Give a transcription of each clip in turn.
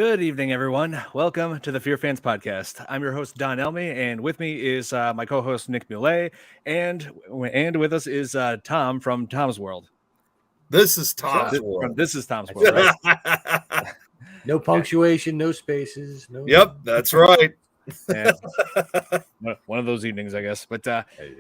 Good evening, everyone. Welcome to the FearFans podcast. I'm your host, Don Elmy, and with me is my co-host, Nick Muley, and with us is Tom from Tom's World. This is Tom's World. This is Tom's World, right? No punctuation, no spaces. No. Yep, that's right. Yeah. One of those evenings, I guess. But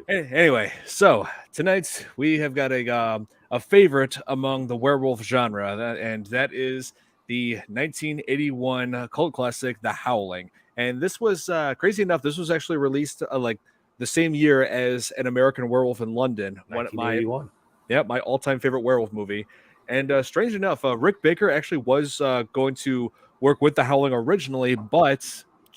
anyway, so tonight we have got a favorite among the werewolf genre, and that is the 1981 cult classic, The Howling. And this was crazy enough. This was actually released like the same year as An American Werewolf in London. 1981. My all-time favorite werewolf movie. And strange enough, Rick Baker actually was going to work with The Howling originally, but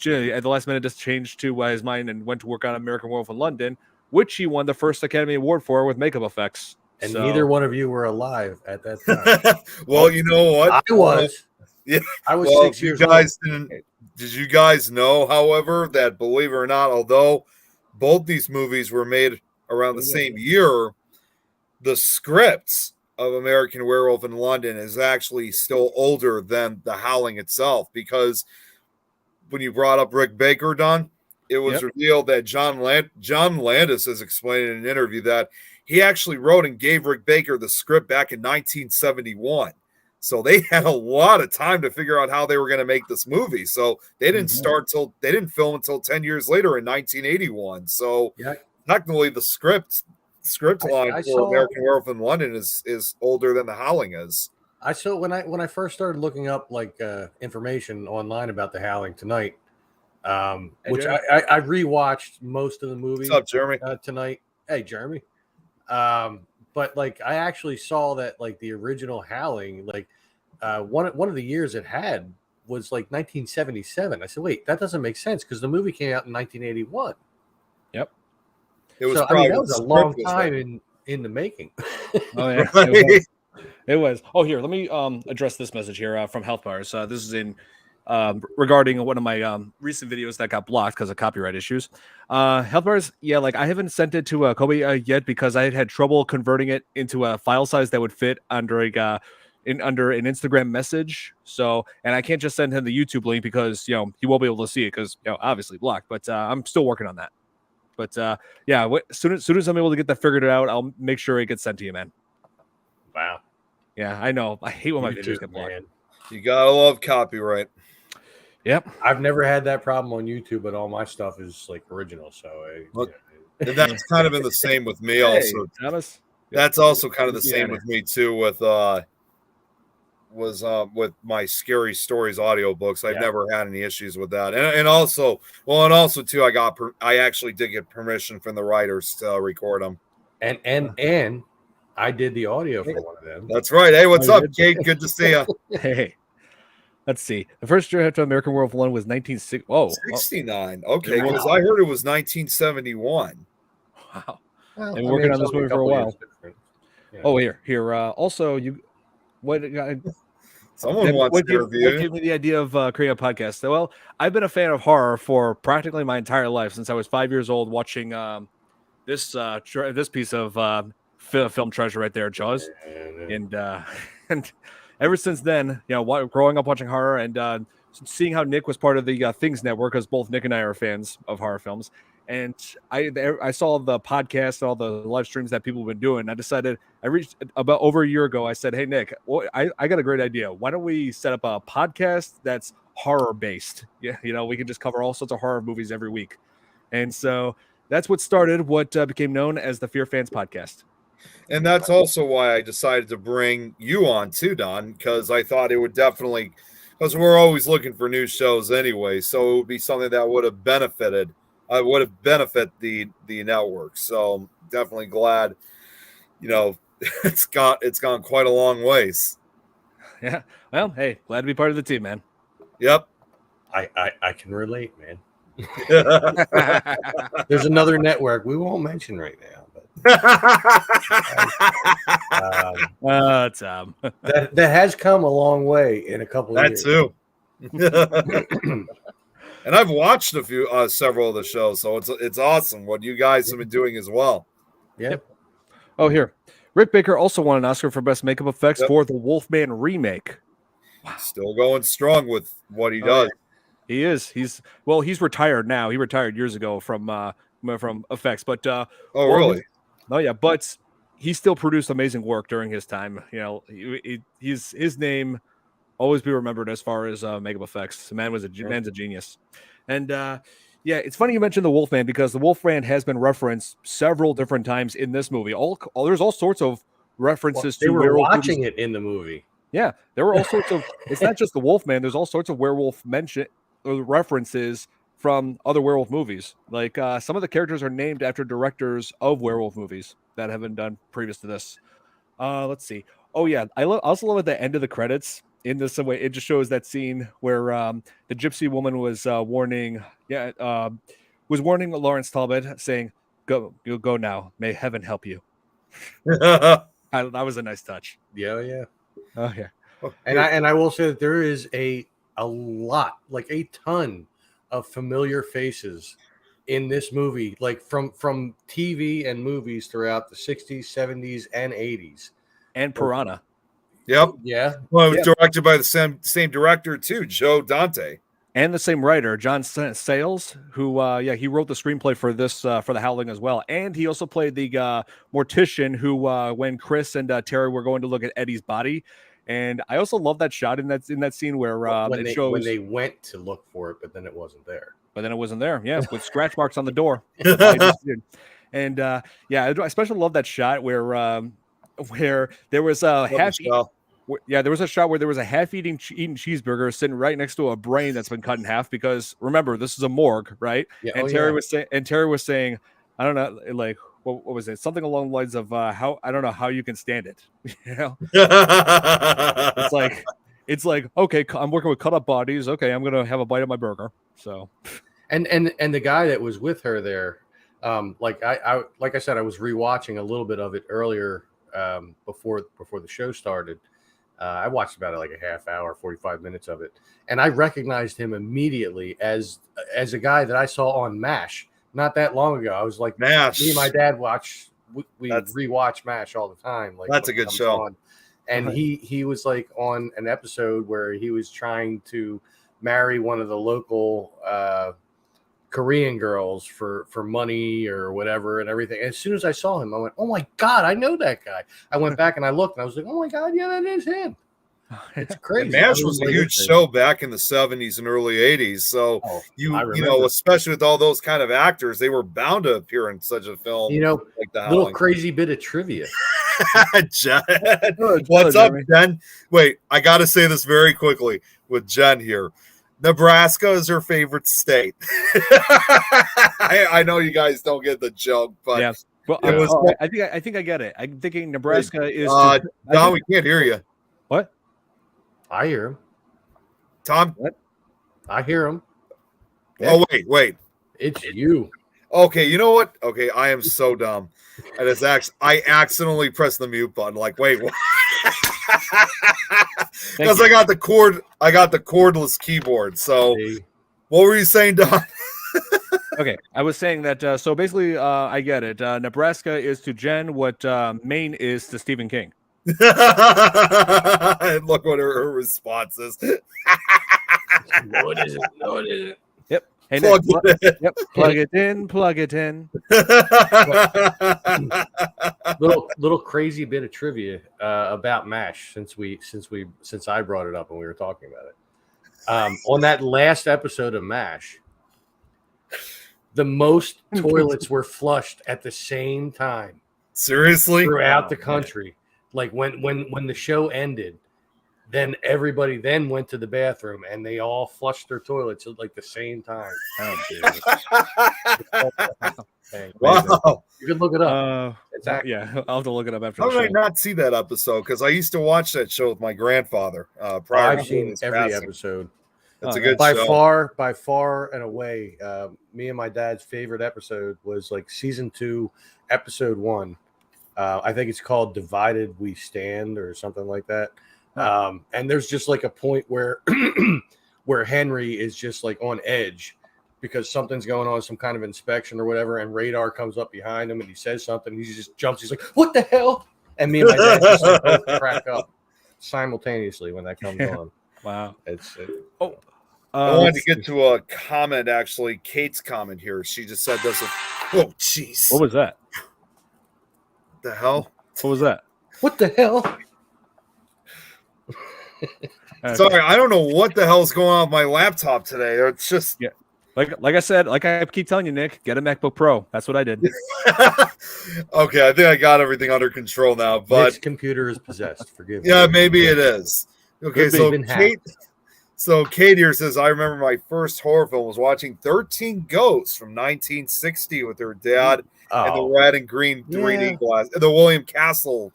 at the last minute just changed to his mind and went to work on American Werewolf in London, which he won the first Academy Award for with makeup effects. And neither one of you were alive at that time. Well, you know what? I was. Yeah. I was 6 years old. Did you guys know, however, that believe it or not, although both these movies were made around the same year, the scripts of American Werewolf in London is actually still older than The Howling itself, because when you brought up Rick Baker, Don, it was revealed that John Landis has explained in an interview that he actually wrote and gave Rick Baker the script back in 1971. So they had a lot of time to figure out how they were going to make this movie. So they didn't film until 10 years later in 1981. So technically the script line for American Werewolf in London is older than The Howling is. I saw when I first started looking up information online about The Howling tonight, which I rewatched most of the movie. What's up, Jeremy? Tonight. Hey, Jeremy. But I actually saw that the original Howling, one of the years it had was 1977. I said, wait, that doesn't make sense because the movie came out in 1981. Yep. It was that was a long time in the making. Oh yeah. It was. Oh, here, let me address this message here from Health Bars. This is in regarding one of my recent videos that got blocked because of copyright issues. Health Bars, I haven't sent it to Kobe yet because I had trouble converting it into a file size that would fit under under an Instagram message. So, and I can't just send him the YouTube link because he won't be able to see it because obviously blocked. But I'm still working on that. But as soon as I'm able to get that figured out, I'll make sure it gets sent to you, man. Wow. Yeah, I know. I hate when my videos get blocked. Man. You gotta love copyright. Yep. I've never had that problem on YouTube, but all my stuff is original. So that's kind of been the same with me also. Thomas? That's also kind of the same with me too with my Scary Stories audiobooks. I've never had any issues with that. And also too, I actually did get permission from the writers to record them. And I did the audio for one of them. That's right. Hey, what's up, Kate? Good to see you. Hey, let's see. The first draft of American Werewolf one was 1960. Oh, 69. Okay, because I heard it was 1971. Wow. Well, and working on this movie for a while. Yeah. Oh, here. Also, someone wants to review. What gave me the idea of creating a podcast? Well, I've been a fan of horror for practically my entire life since I was 5 years old, watching this piece of film treasure right there, Jaws, and ever since then, growing up watching horror and seeing how Nick was part of the Things Network, because both Nick and I are fans of horror films, and I saw the podcast, all the live streams that people have been doing. I reached about over a year ago. I said, "Hey Nick, I got a great idea. Why don't we set up a podcast that's horror based? Yeah, we can just cover all sorts of horror movies every week." And so that's what started what became known as the FearFans podcast. And that's also why I decided to bring you on too, Don, because I thought it would definitely, because we're always looking for new shows anyway, so it would be something that would have benefit the network. So definitely glad, it's gone quite a long ways. Yeah. Well, hey, glad to be part of the team, man. Yep. I can relate, man. There's another network we won't mention right now. Tom. that has come a long way in a couple of years. That too. And I've watched several of the shows, so it's awesome what you guys have been doing as well. Yep. Oh, here. Rick Baker also won an Oscar for Best Makeup Effects for the Wolfman remake. Still going strong with what he Oh, does. yeah. He is. He's retired now. He retired years ago from effects, but Oh, well, really? oh yeah, but he still produced amazing work during his time. You know, his name always be remembered as far as makeup effects. The man was man's a genius. And yeah, it's funny you mentioned the Wolfman because the Wolfman has been referenced several different times in this movie. There's all sorts of references They to were werewolf watching movies. it in the movie. Yeah, there were all sorts of. It's not just the Wolfman. There's all sorts of werewolf mention or references from other werewolf movies. Like some of the characters are named after directors of werewolf movies that have been done previous to this. Let's see. Oh yeah, I also love at the end of the credits. In this way, it just shows that scene where the gypsy woman was warning Lawrence Talbot, saying, "Go, you go now. May heaven help you." That was a nice touch. Yeah. Oh yeah. And I will say that there is a lot, like a ton of familiar faces in this movie, like from TV and movies throughout the 60s, 70s, and 80s. And Piranha. Yep. Yeah. Well, it was directed by the same director too, Joe Dante. And the same writer, John Sayles, who he wrote the screenplay for this for the Howling as well. And he also played the mortician who when Chris and Terry were going to look at Eddie's body. And I also love that shot in that scene where when shows they went to look for it, but then it wasn't there. Yeah, with scratch marks on the door. And I especially love that shot where there was a there was a shot where there was a half-eaten eaten cheeseburger sitting right next to a brain that's been cut in half because remember this is a morgue, right? Yeah, and Terry was saying, I don't know, like what was it? Something along the lines of how I don't know how you can stand it. You know, it's like okay, I'm working with cut up bodies. Okay, I'm gonna have a bite of my burger. So, and the guy that was with her there, like I said, I was rewatching a little bit of it earlier before the show started. I watched about like a half hour, 45 minutes of it, and I recognized him immediately as a guy that I saw on MASH not that long ago. I was like, MASH. Me and my dad we rewatch MASH all the time. Like that's a good show. And he was like on an episode where he was trying to marry one of the local Korean girls for money or whatever and everything. As soon as I saw him, I went, "Oh my God, I know that guy." I went back and I looked and I was like, "Oh my God, yeah, that is him." It's crazy. MASH was a huge show back in the 70s and early 80s. So you know, especially with all those kind of actors, they were bound to appear in such a film. You know, like the little crazy bit of trivia. Jen, what's up, Jen? Wait, I got to say this very quickly with Jen here. Nebraska is her favorite state. I know you guys don't get the joke, but yeah. Well, I think I get it. I'm thinking Nebraska is. Tom, we can't hear you. What? I hear him. Tom, what? I hear him. Oh wait, it's you. Okay, you know what? Okay, I am so dumb. I accidentally pressed the mute button. Like, wait, what? Because I got the cordless keyboard. So, what were you saying, Don? Okay, I was saying that. So basically, I get it. Nebraska is to Jen what Maine is to Stephen King. And look what her response is. No, it isn't. No, it isn't. Yep. Hey, plug it in. Plug it in. little crazy bit of trivia about MASH since I brought it up when we were talking about it. On that last episode of MASH, the most toilets were flushed at the same time. Seriously? Throughout the country. Man. Like when the show ended, then everybody then went to the bathroom and they all flushed their toilets at like the same time. Wow. You can look it up. I'll have to look it up after. How did I not see that episode? Because I used to watch that show with my grandfather. I've seen every episode. It's a good show. By far and away, me and my dad's favorite episode was like season 2, episode 1. I think it's called Divided We Stand or something like that. And there's just like a point where where Henry is just like on edge because something's going on, some kind of inspection or whatever, and radar comes up behind him and he says something. He just jumps. He's like, "What the hell?" And me and my dad just like, both crack up simultaneously when that comes on. Wow. It's Oh, I wanted to let's get see. to a comment, actually. Kate's comment here. She just said this. Oh, jeez. What was that? The hell? What was that? what the hell? Okay. Sorry, I don't know what the hell's going on with my laptop today. It's just Yeah. Like I said, like I keep telling you, Nick, get a MacBook Pro. That's what I did. okay. I think I got everything under control now. But Nick's computer is possessed. Forgive me. yeah, maybe it is. Okay, Could be so been Kate. hacked. So Kate here says, I remember my first horror film was watching 13 Ghosts from 1960 with her dad and the Oh, red and green 3D Yeah. glass, the William Castle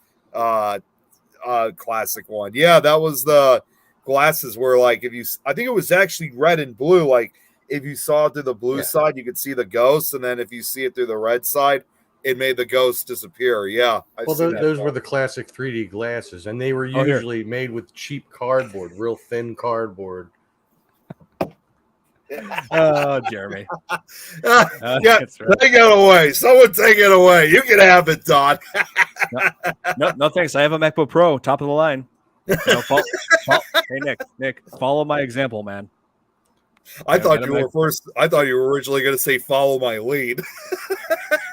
classic one. Yeah, that was the glasses where, like, I think it was actually red and blue. Like, if you saw it through the blue Yeah. side, you could see the ghost, and then if you see it through the red side, it made the ghost disappear. Yeah, well, those were the classic 3D glasses, and they were Oh, here. usually made with cheap cardboard, real thin cardboard. Oh, Jeremy. yeah, That's right. take it away. Someone take it away. You can have it, Don. No, thanks. I have a MacBook Pro, top of the line. You know, hey, Nick, follow my example, man. I thought get you a were first. I thought you were originally going to say follow my lead.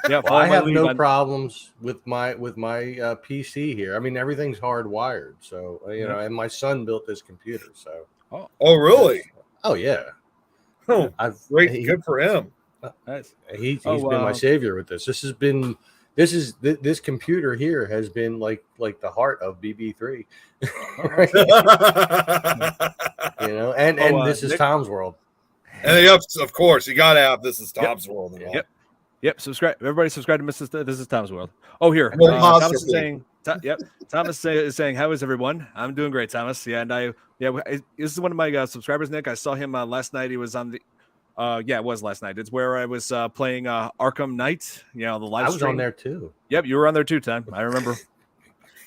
Yeah, Well, follow I my have lead, no man. problems with my PC here. I mean, everything's hardwired, so you know. And my son built this computer, so. Oh, really? Oh yeah. Oh, great. He, Good for him. Nice. he's Oh, been my savior with this. This computer here has been like the heart of BB3. Right? You know, and this is Nick- Tom's World. And yep, of course, you got to have This Is Tom's World. And all. Yep. Subscribe. Everybody, subscribe to This is Tom's World. Oh, here. Well, Thomas is possibly. saying. Thomas is saying, "How is everyone? I'm doing great, Thomas." Yeah, and this is one of my subscribers, Nick. I saw him last night. He was on the. It was last night. It's where I was playing Arkham Knight. You know, the live I was stream. on there too. Yep, you were on there too, Tom. I remember.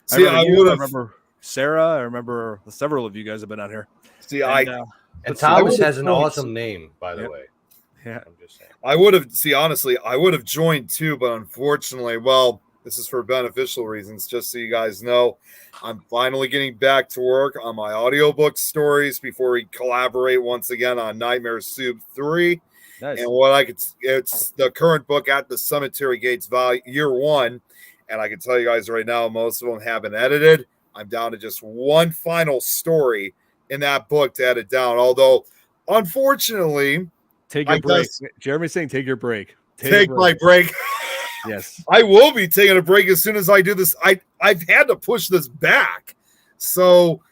See, I remember Sarah. I remember several of you guys have been on here. See, And let's Thomas see. has an awesome name, by the way. Yeah. I'm just saying. I would have. See, honestly, I would have joined too, but unfortunately, well, this is for beneficial reasons. Just so you guys know, I'm finally getting back to work on my audiobook stories before we collaborate once again on Nightmare Soup 3. Nice. And it's the current book At the Cemetery Gates, year 1. And I can tell you guys right now, most of them have been edited. I'm down to just one final story in that book to edit down. Although, unfortunately, Take your break. Jeremy's saying, take your break. Take my break. Yes. I will be taking a break as soon as I do this. I've had to push this back. So,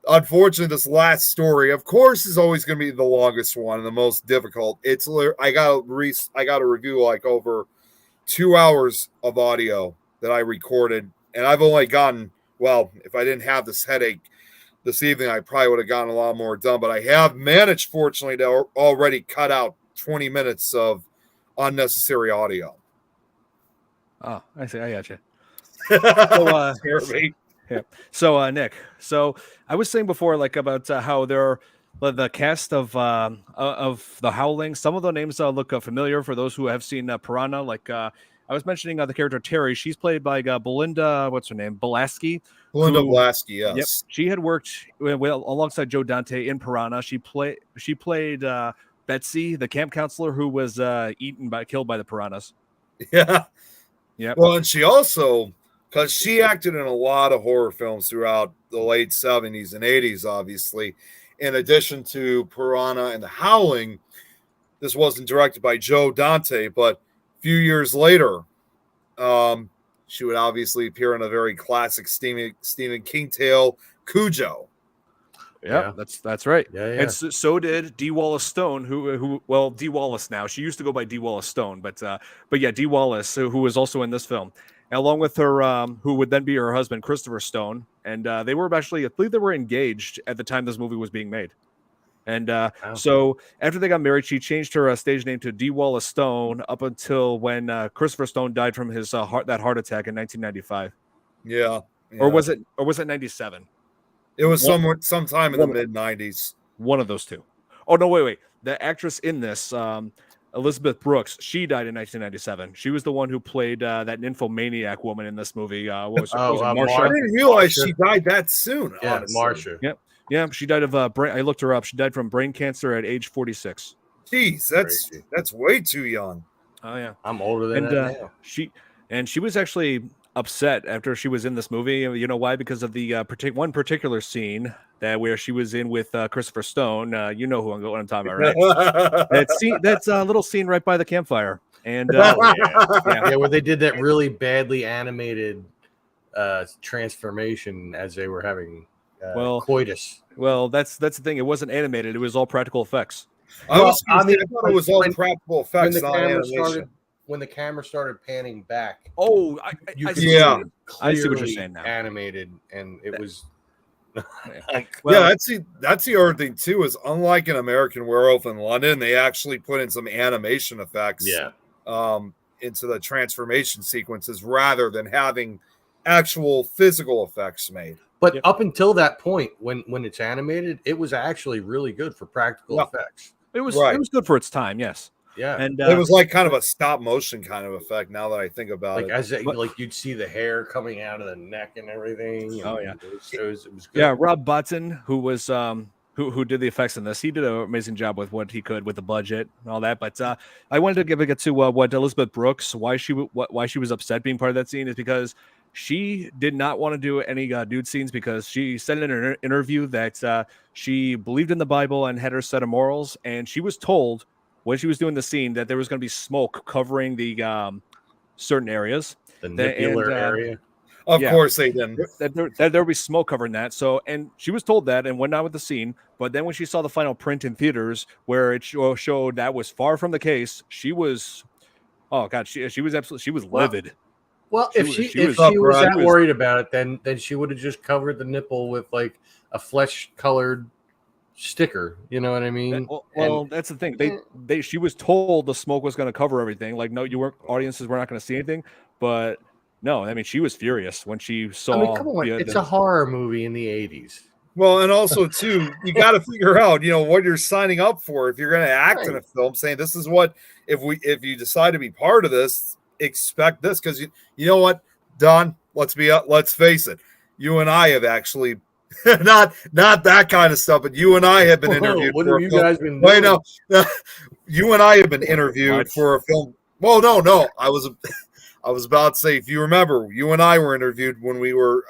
unfortunately, this last story, of course, is always going to be the longest one and the most difficult. I got to review like over 2 hours of audio that I recorded, and I've only gotten, well, if I didn't have this headache this evening, I probably would have gotten a lot more done. But I have managed, fortunately, to already cut out 20 minutes of unnecessary audio. Oh, I see. I got you. Yeah. So, Nick. So I was saying before, like about how the cast of the Howling. Some of the names look familiar for those who have seen Piranha. Like I was mentioning the character Terry. She's played by Belinda. What's her name? Blasky. Belinda Blasky. Yes. Yep. She had worked alongside Joe Dante in Piranha. She played Betsy, the camp counselor who was killed by the piranhas. Yeah. Yeah. Well, and she also, because she acted in a lot of horror films throughout the late 70s and 80s, obviously, in addition to Piranha and The Howling. This wasn't directed by Joe Dante, but a few years later, she would obviously appear in a very classic Stephen King tale, Cujo. Yeah, that's right. Yeah. And so did Dee Wallace Stone, who Dee Wallace now. She used to go by Dee Wallace Stone, but yeah, Dee Wallace, who was also in this film, and along with her, who would then be her husband, Christopher Stone, and they were actually, I believe, they were engaged at the time this movie was being made. And so after they got married, she changed her stage name to Dee Wallace Stone up until when Christopher Stone died from his heart attack in 1995. Yeah. Or was it 97? It was sometime in the mid 90s. One of those two. Oh no, wait. The actress in this, Elizabeth Brooks, she died in 1997. She was the one who played that nymphomaniac woman in this movie. What was it? Oh, Marsha? I didn't realize she died that soon. Yeah, honestly. Marsha. Yep. Yeah, she died of brain. I looked her up. She died from brain cancer at age 46. Jeez, that's way too young. Oh yeah, I'm older than and that now. she was actually upset after she was in this movie. You know why? Because of the one particular scene where she was in with Christopher Stone. You know what I'm talking about, right? That's a little scene right by the campfire. And yeah, where they did that really badly animated transformation as they were having coitus. Well, that's the thing. It wasn't animated. It was all practical effects. I thought it was all practical effects, not animation. When the camera started panning back, I see what you're saying now. Animated, and it was. That's the other thing too. Is unlike in American Werewolf in London, they actually put in some animation effects. Into the transformation sequences rather than having actual physical effects made. But up until that point, when it's animated, it was actually really good for practical effects. It was good for its time, yes. Yeah, and it was like kind of a stop motion kind of effect. Now that I think about it, like you'd see the hair coming out of the neck and everything. It was good. Yeah, Rob Botton, who was who did the effects in this, he did an amazing job with what he could with the budget and all that. But I wanted to get to what Elizabeth Brooks, why she was upset being part of that scene is because she did not want to do any nude scenes because she said in an interview that she believed in the Bible and had her set of morals, and she was told when she was doing the scene that there was going to be smoke covering the certain areas, the nipular area. Of course they didn't. That there would be smoke covering that. So, and she was told that and went on with the scene. But then when she saw the final print in theaters where it showed that was far from the case, she was, oh God, she was absolutely, she was livid. Well, if she was that worried about it, then she would have just covered the nipple with like a flesh-colored sticker. You know what I mean? That's the thing. She was told the smoke was going to cover everything. Like, no, audiences were not going to see anything. But no, I mean, she was furious when she saw. I mean, come on, it's a horror movie in the 80s. Well, and also too, you got to figure out, what you're signing up for. If you're going to act in a film, saying this is what if you decide to be part of this, expect this, because you know what, Don. Let's face it. You and I have actually not that kind of stuff, but you and I have been interviewed. What have you guys been doing? Wait, no, you and I have been interviewed for a film. Well, no, I was about to say, if you remember, you and I were interviewed when we were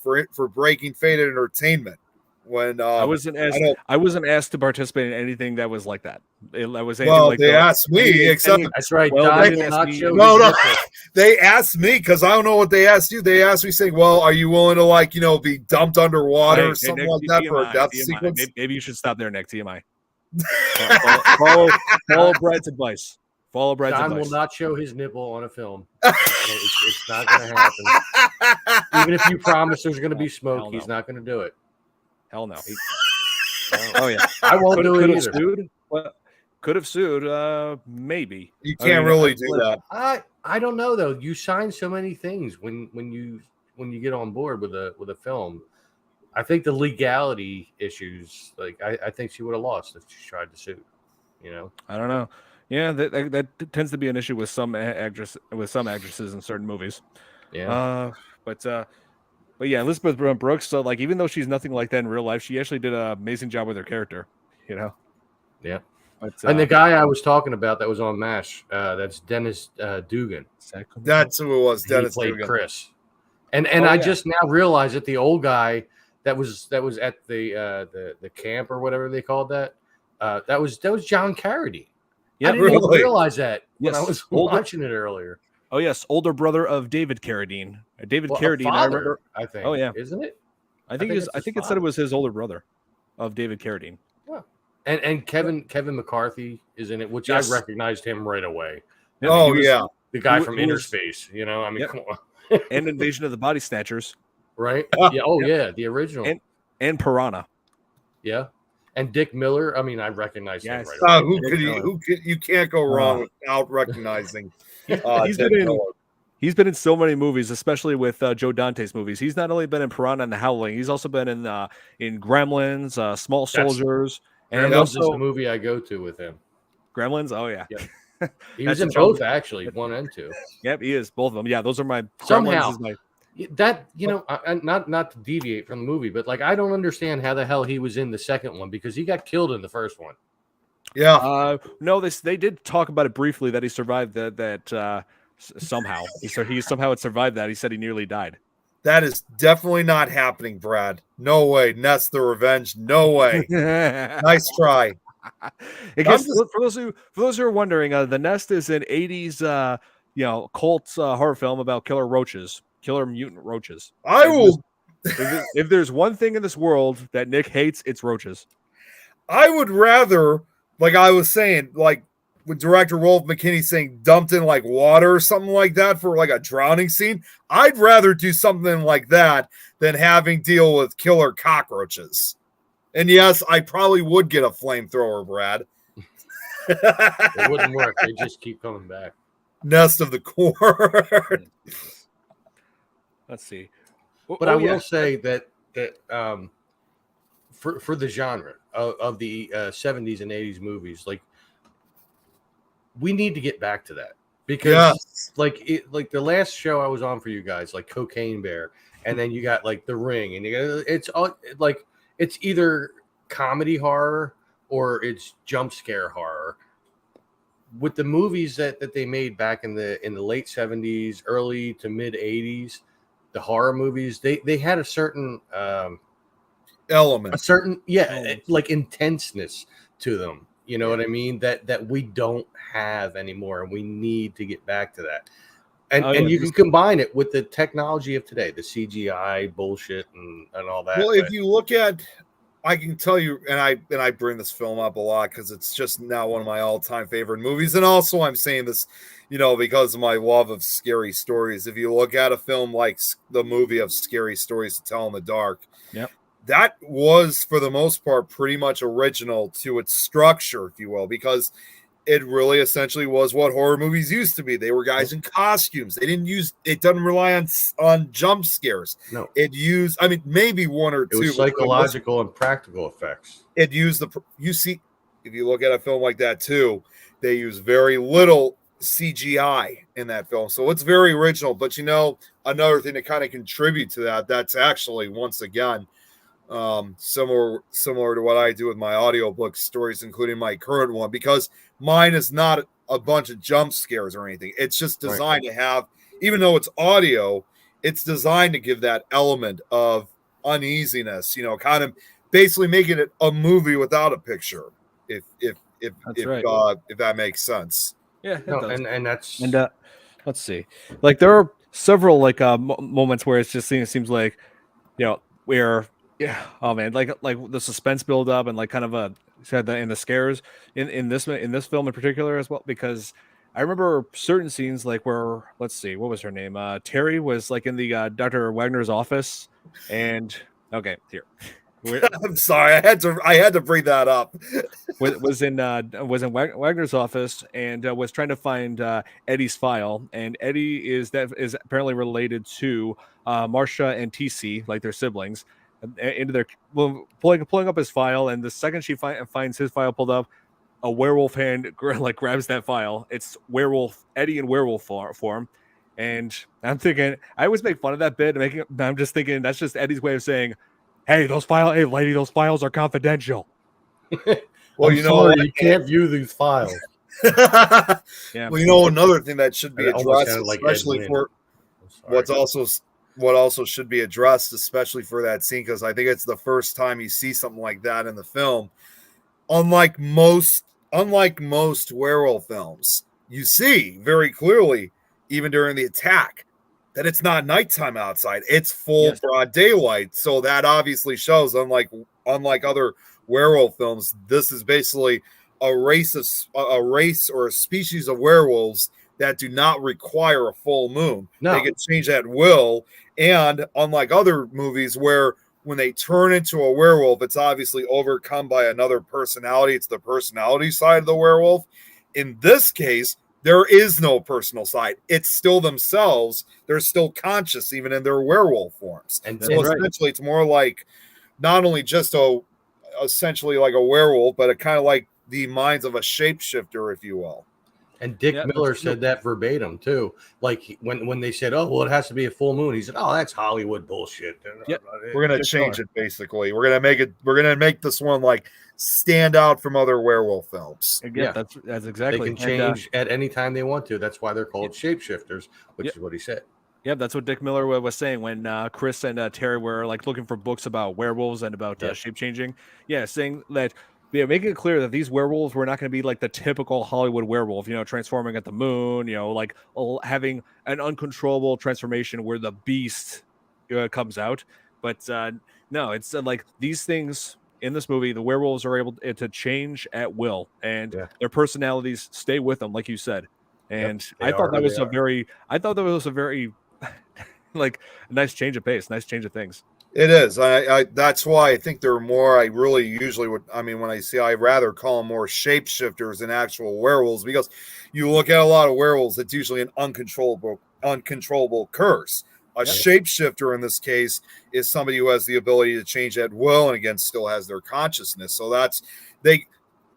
for Breaking Fate Entertainment. When I wasn't asked to participate in anything that was like that. They asked me. That's right. They asked me because I don't know what they asked you. They asked me saying, "Well, are you willing to be dumped underwater or something like that for a death sequence?" Maybe you should stop there, Nick. TMI. Follow Brad's advice. John will not show his nipple on a film. It's not going to happen. Even if you promise there's going to be smoke, he's not going to do it. Hell no. Oh yeah, I won't do it either. Sued? Could have sued. Maybe you can't really do that. I don't know though. You sign so many things when you get on board with a film. I think the legality issues. Like I think she would have lost if she tried to sue. I don't know. Yeah, that tends to be an issue with some actresses in certain movies. Yeah. But yeah, Elizabeth Brooks. So like, even though she's nothing like that in real life, she actually did an amazing job with her character. Yeah. But, and the guy I was talking about that was on MASH, that's Dennis Dugan. That's who it was. Dennis played Dugan. Chris. And I just now realized that the old guy that was at the camp or whatever they called that, that was John Carradine. Yeah, I didn't even realize that when I was watching it earlier. Oh yes, older brother of David Carradine. Carradine. Father, I remember. I think. Oh yeah, isn't it? I think it said it was his older brother of David Carradine. Yeah. And Kevin McCarthy is in it, which I recognized him right away. The guy from Inner Space. I mean, come on. And Invasion of the Body Snatchers. Right. Yeah. Oh yeah, the original. And Piranha. Yeah. And Dick Miller. I mean, I recognize him right away. You can't go wrong without recognizing. He's been in so many movies, especially with Joe Dante's movies. He's not only been in Piranha and the Howling, he's also been in Gremlins, Small Soldiers, and Gremlins is the movie I go to with him. Gremlins, oh yeah. He was in both actually, 1 and 2. Yep, he is both of them. Yeah, those are my somehow. That, not to deviate from the movie, but like I don't understand how the hell he was in the second one because he got killed in the first one. Yeah. No, they did talk about it briefly that he survived that somehow. He somehow had survived that. He said he nearly died. That is definitely not happening, Brad. No way. Nest the Revenge. No way. Nice try. I guess for those who are wondering, The Nest is an 80s cult horror film about killer mutant roaches. If there's one thing in this world that Nick hates, it's roaches. I would rather, like I was saying, like with director Rolf McKinney saying dumped in like water or something like that for like a drowning scene. I'd rather do something like that than having deal with killer cockroaches. And yes, I probably would get a flamethrower, Brad. It wouldn't work. They just keep coming back. Nest of the Court. Let's see. But I will say that for the genre of the 70s and 80s movies, like we need to get back to that because like the last show I was on for you guys, like Cocaine Bear, and then you got like The Ring, and you got it's all like it's either comedy horror or it's jump scare horror. With the movies that they made back in the late 70s, early to mid 80s, the horror movies, they had a certain element, like intenseness to them. You know what I mean? That we don't have anymore, and we need to get back to that. And you can combine it with the technology of today, the CGI bullshit and all that. Well, if you look at, I can tell you, and I bring this film up a lot because it's just now one of my all-time favorite movies, and also I'm saying this, because of my love of scary stories. If you look at a film like the movie of Scary Stories to Tell in the Dark, yep, that was for the most part pretty much original to its structure, if you will, because it really essentially was what horror movies used to be. They were guys in costumes. It doesn't rely on jump scares. No, it used, maybe one or two. It was psychological and practical effects. It used if you look at a film like that too, they use very little CGI in that film. So it's very original. But another thing to kind of contribute to that's actually, once again, similar to what I do with my audiobook stories, including my current one, because mine is not a bunch of jump scares or anything. It's just designed to have, even though it's audio, it's designed to give that element of uneasiness, kind of basically making it a movie without a picture, if that makes sense. Yeah, and that's let's see. Like there are several moments where it seems like where oh man, like the suspense build up and like kind of in the scares in this film in particular as well, because I remember certain scenes like where, let's see, what was her name? Terry was like in the Dr. Wagner's office, and okay, here. I'm sorry, I had to bring that up. was in Wagner's office and was trying to find Eddie's file, and Eddie is apparently related to Marcia and TC, like their siblings. Into their pulling up his file, and the second she finds his file pulled up, a werewolf hand grabs that file. It's Eddie in werewolf form, and I'm thinking I always make fun of that bit. I'm just thinking that's just Eddie's way of saying, "Hey, lady, those files are confidential." Well, you can't view these files. Yeah. Well, another thing that should be addressed, especially for what also should be addressed, especially for that scene, because I think it's the first time you see something like that in the film. Unlike most werewolf films, you see very clearly, even during the attack, that it's not nighttime outside; it's full broad daylight. So that obviously shows, unlike other werewolf films, this is basically a race or a species of werewolves that do not require a full moon. No. They can change at will. And unlike other movies where when they turn into a werewolf, it's obviously overcome by another personality. It's the personality side of the werewolf. In this case, there is no personal side. It's still themselves. They're still conscious, even in their werewolf forms. And so essentially, it's more like not only just essentially like a werewolf, but a kind of like the minds of a shapeshifter, if you will. And Dick Miller said that verbatim too. Like when they said, "Oh, well, it has to be a full moon," he said, "Oh, that's Hollywood bullshit." Yep. We're gonna change it basically. We're gonna make this one like stand out from other werewolf films. Yeah, that's exactly. They can change at any time they want to. That's why they're called shapeshifters, which is what he said. Yeah, that's what Dick Miller was saying when Chris and Terry were like looking for books about werewolves and about shape changing. Yeah, saying that. Yeah, making it clear that these werewolves were not going to be like the typical Hollywood werewolf, transforming at the moon, like having an uncontrollable transformation where the beast comes out. But no, it's like these things in this movie, the werewolves are able to change at will, and their personalities stay with them, like you said. And I thought that was a very like nice change of pace, nice change of things. It is. I that's why I think they're more. I really usually would. I mean, when I see, I'd rather call them more shapeshifters than actual werewolves, because you look at a lot of werewolves, it's usually an uncontrollable curse. A shapeshifter in this case is somebody who has the ability to change at will and again still has their consciousness. So that's they.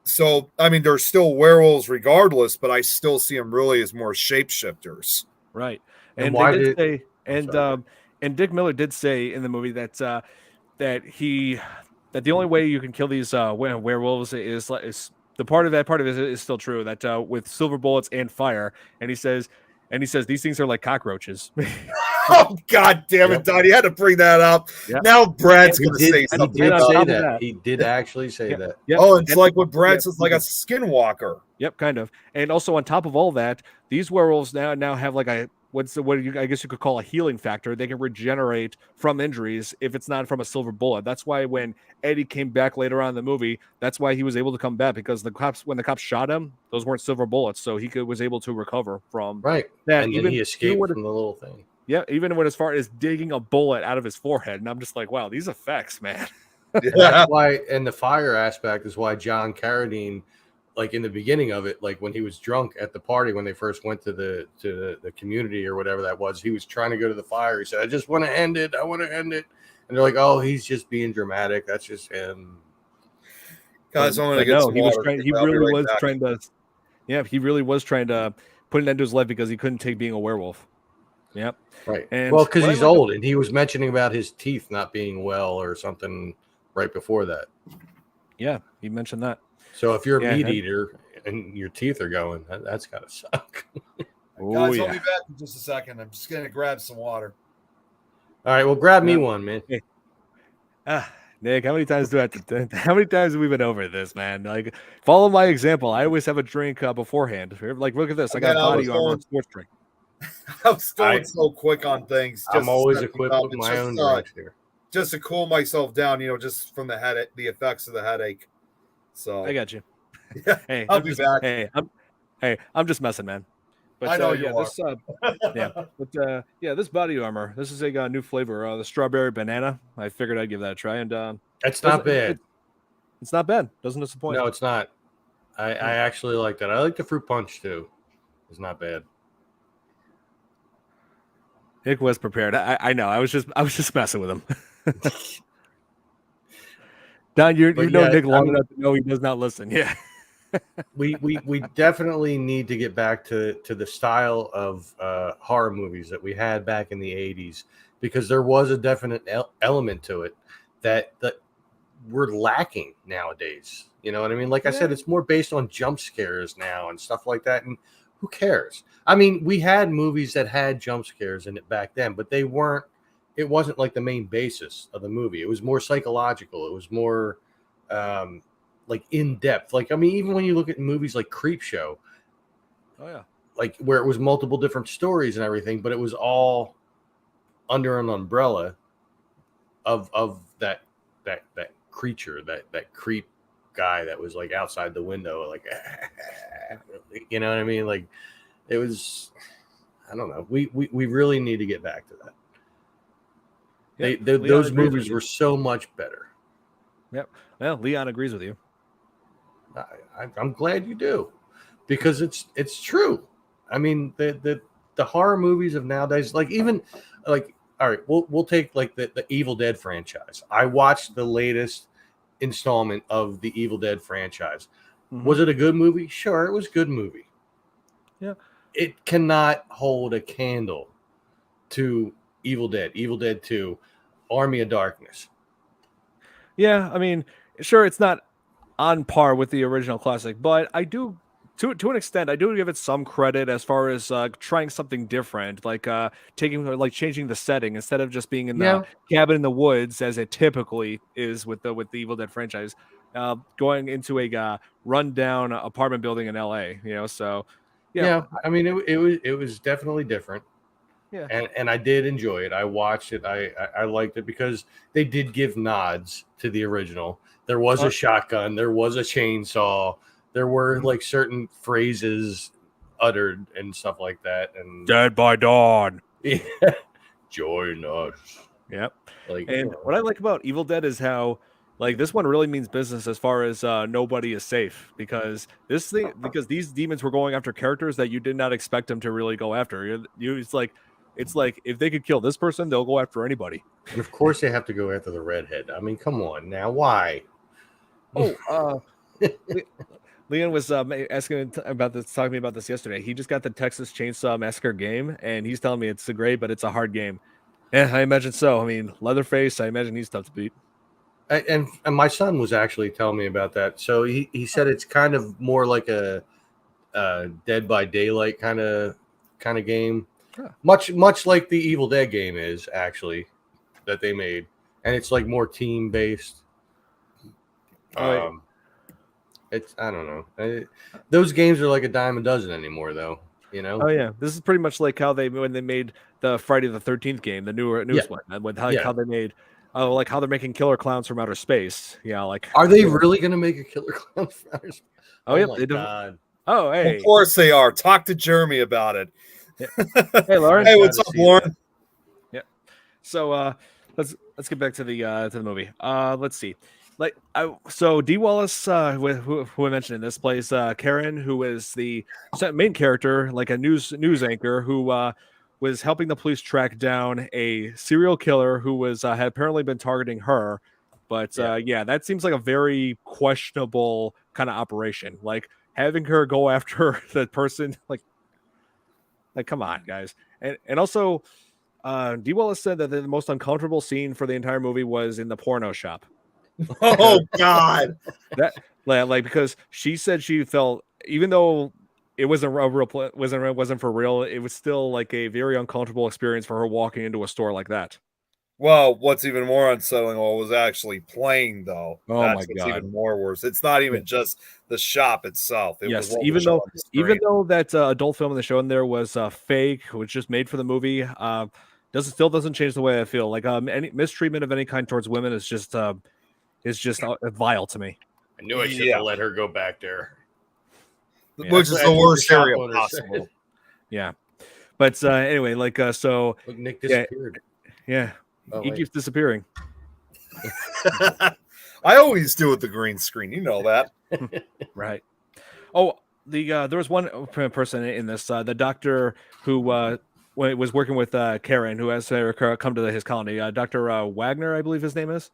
So I mean, they're still werewolves regardless, but I still see them really as more shapeshifters. Right. And why did they say and Dick Miller did say in the movie that that the only way you can kill these werewolves is the part of it is still true, that with silver bullets and fire. And he says these things are like cockroaches. Oh, God damn it, Don! You had to bring that up. Yep. Now Brad's going to say something. He did say that. He did actually say that. Yep. Oh, it's like what Brad says, like a skinwalker. Yep, kind of. And also on top of all that, these werewolves now have like a I guess you could call a healing factor. They can regenerate from injuries if it's not from a silver bullet. That's why when Eddie came back later on in the movie, that's why he was able to come back, because when the cops shot him, those weren't silver bullets, so he was able to recover from that. And then he escaped from the little thing. Yeah, even when as far as digging a bullet out of his forehead, and I'm just like, wow, these effects, man. That's why, and the fire aspect is why John Carradine, like in the beginning of it, like when he was drunk at the party when they first went to the community or whatever that was, he was trying to go to the fire. He said, "I just want to end it. I want to end it." And they're like, "Oh, he's just being dramatic. That's just him." Guys, I want to get some water. He really was trying to put an end to his life because he couldn't take being a werewolf. Yep. Right. And well, because he's old, and he was mentioning about his teeth not being well or something right before that. Yeah, he mentioned that. So if you're a meat eater and your teeth are going, that's gotta suck. Guys, I'll be back in just a second. I'm just gonna grab some water. All right, well, grab me one, man. Hey. Nick, how many times have we been over this, man? Like, follow my example. I always have a drink beforehand. Like, look at this. I got a body armor sports drink. I was going so quick on things. I'm always equipped with my own drinks here. Just to cool myself down, just from the effects of the headache. So I got you. Yeah, hey, I'll be back. I'm just messing, man. But I know you are. This body armor. This is a new flavor, the strawberry banana. I figured I'd give that a try, and it's not bad. It's not bad. Doesn't disappoint. No, it's not. I actually like that. I like the fruit punch too. It's not bad. Nick was prepared. I know. I was just messing with him. Don, you know Nick long enough to know he does not listen. Yeah. we definitely need to get back to the style of horror movies that we had back in the 80s, because there was a definite element to it that we're lacking nowadays. You know what I mean? Like I said, it's more based on jump scares now and stuff like that. And who cares? I mean, we had movies that had jump scares in it back then, but it wasn't like the main basis of the movie. It was more psychological. It was more like in depth. Like, I mean, even when you look at movies like Creepshow, like where it was multiple different stories and everything, but it was all under an umbrella of that creature, that creep guy that was like outside the window, like, you know what I mean? Like, it was, I don't know. We really need to get back to that. Those movies were so much better. Yep. Well, Leon agrees with you. I'm glad you do, because it's true. I mean, the horror movies of nowadays, like even like, all right, we'll take like the Evil Dead franchise. I watched the latest installment of the Evil Dead franchise. Mm-hmm. Was it a good movie? Sure, it was a good movie. Yeah. It cannot hold a candle to Evil Dead 2, Army of Darkness. Yeah, I mean, sure, it's not on par with the original classic, but I do, to an extent, I do give it some credit as far as trying something different, like changing the setting instead of just being in the cabin in the woods as it typically is with the Evil Dead franchise, going into a rundown apartment building in L.A. So yeah. I mean, it was definitely different. Yeah. And I did enjoy it. I watched it. I liked it because they did give nods to the original. There was a shotgun. There was a chainsaw. There were like certain phrases uttered and stuff like that. And Dead by Dawn. Yeah. Join us. Yep. Like, and what I like about Evil Dead is how like this one really means business as far as nobody is safe because these demons were going after characters that you did not expect them to really go after. It's like if they could kill this person, they'll go after anybody. And of course, they have to go after the redhead. I mean, come on now, why? Oh, Leon was asking about this, talking to me about this yesterday. He just got the Texas Chainsaw Massacre game, and he's telling me it's great, but it's a hard game. Yeah, I imagine so. I mean, Leatherface, I imagine he's tough to beat. And my son was actually telling me about that. So he said it's kind of more like a Dead by Daylight kind of game. Huh. Much like the Evil Dead game is actually that they made, and it's like more team based. It's I don't know. Those games are like a dime a dozen anymore, though. Oh yeah, this is pretty much like how when they made the Friday the 13th game, the newest one, and with how they made. Oh, like how they're making killer clowns from outer space. Yeah, like are they really going to make a killer clown from outer space? Oh, yeah, my God. Oh, hey. Of course they are. Talk to Jeremy about it. Yeah. Hey, Lauren. Hey, what's up, Lauren? Yeah. So let's get back to the movie. Let's see. So Dee Wallace, who I mentioned in this, plays Karen, who is the main character, like a news anchor who was helping the police track down a serial killer who had apparently been targeting her. But that seems like a very questionable kind of operation. Like having her go after the person, like come on, guys. And also, Dee Wallace said that the most uncomfortable scene for the entire movie was in the porno shop. Oh God! Because she said she felt, even though it wasn't wasn't for real, it was still like a very uncomfortable experience for her walking into a store like that. Well, what's even more unsettling was actually playing, though. Oh That's my what's God! even more worse. It's not even just the shop itself. It was even though that adult film in the show in there was fake, it was just made for the movie. Still doesn't change the way I feel. Like any mistreatment of any kind towards women is just vile to me. I knew I should have let her go back there. Which is the worst area possible. Yeah. But anyway, so look, Nick disappeared. Yeah. He keeps disappearing. I always do with the green screen. You know that. Right. Oh, there was one person in this, the doctor who was working with Karen, who has come to his colony. Dr. Wagner, I believe his name is.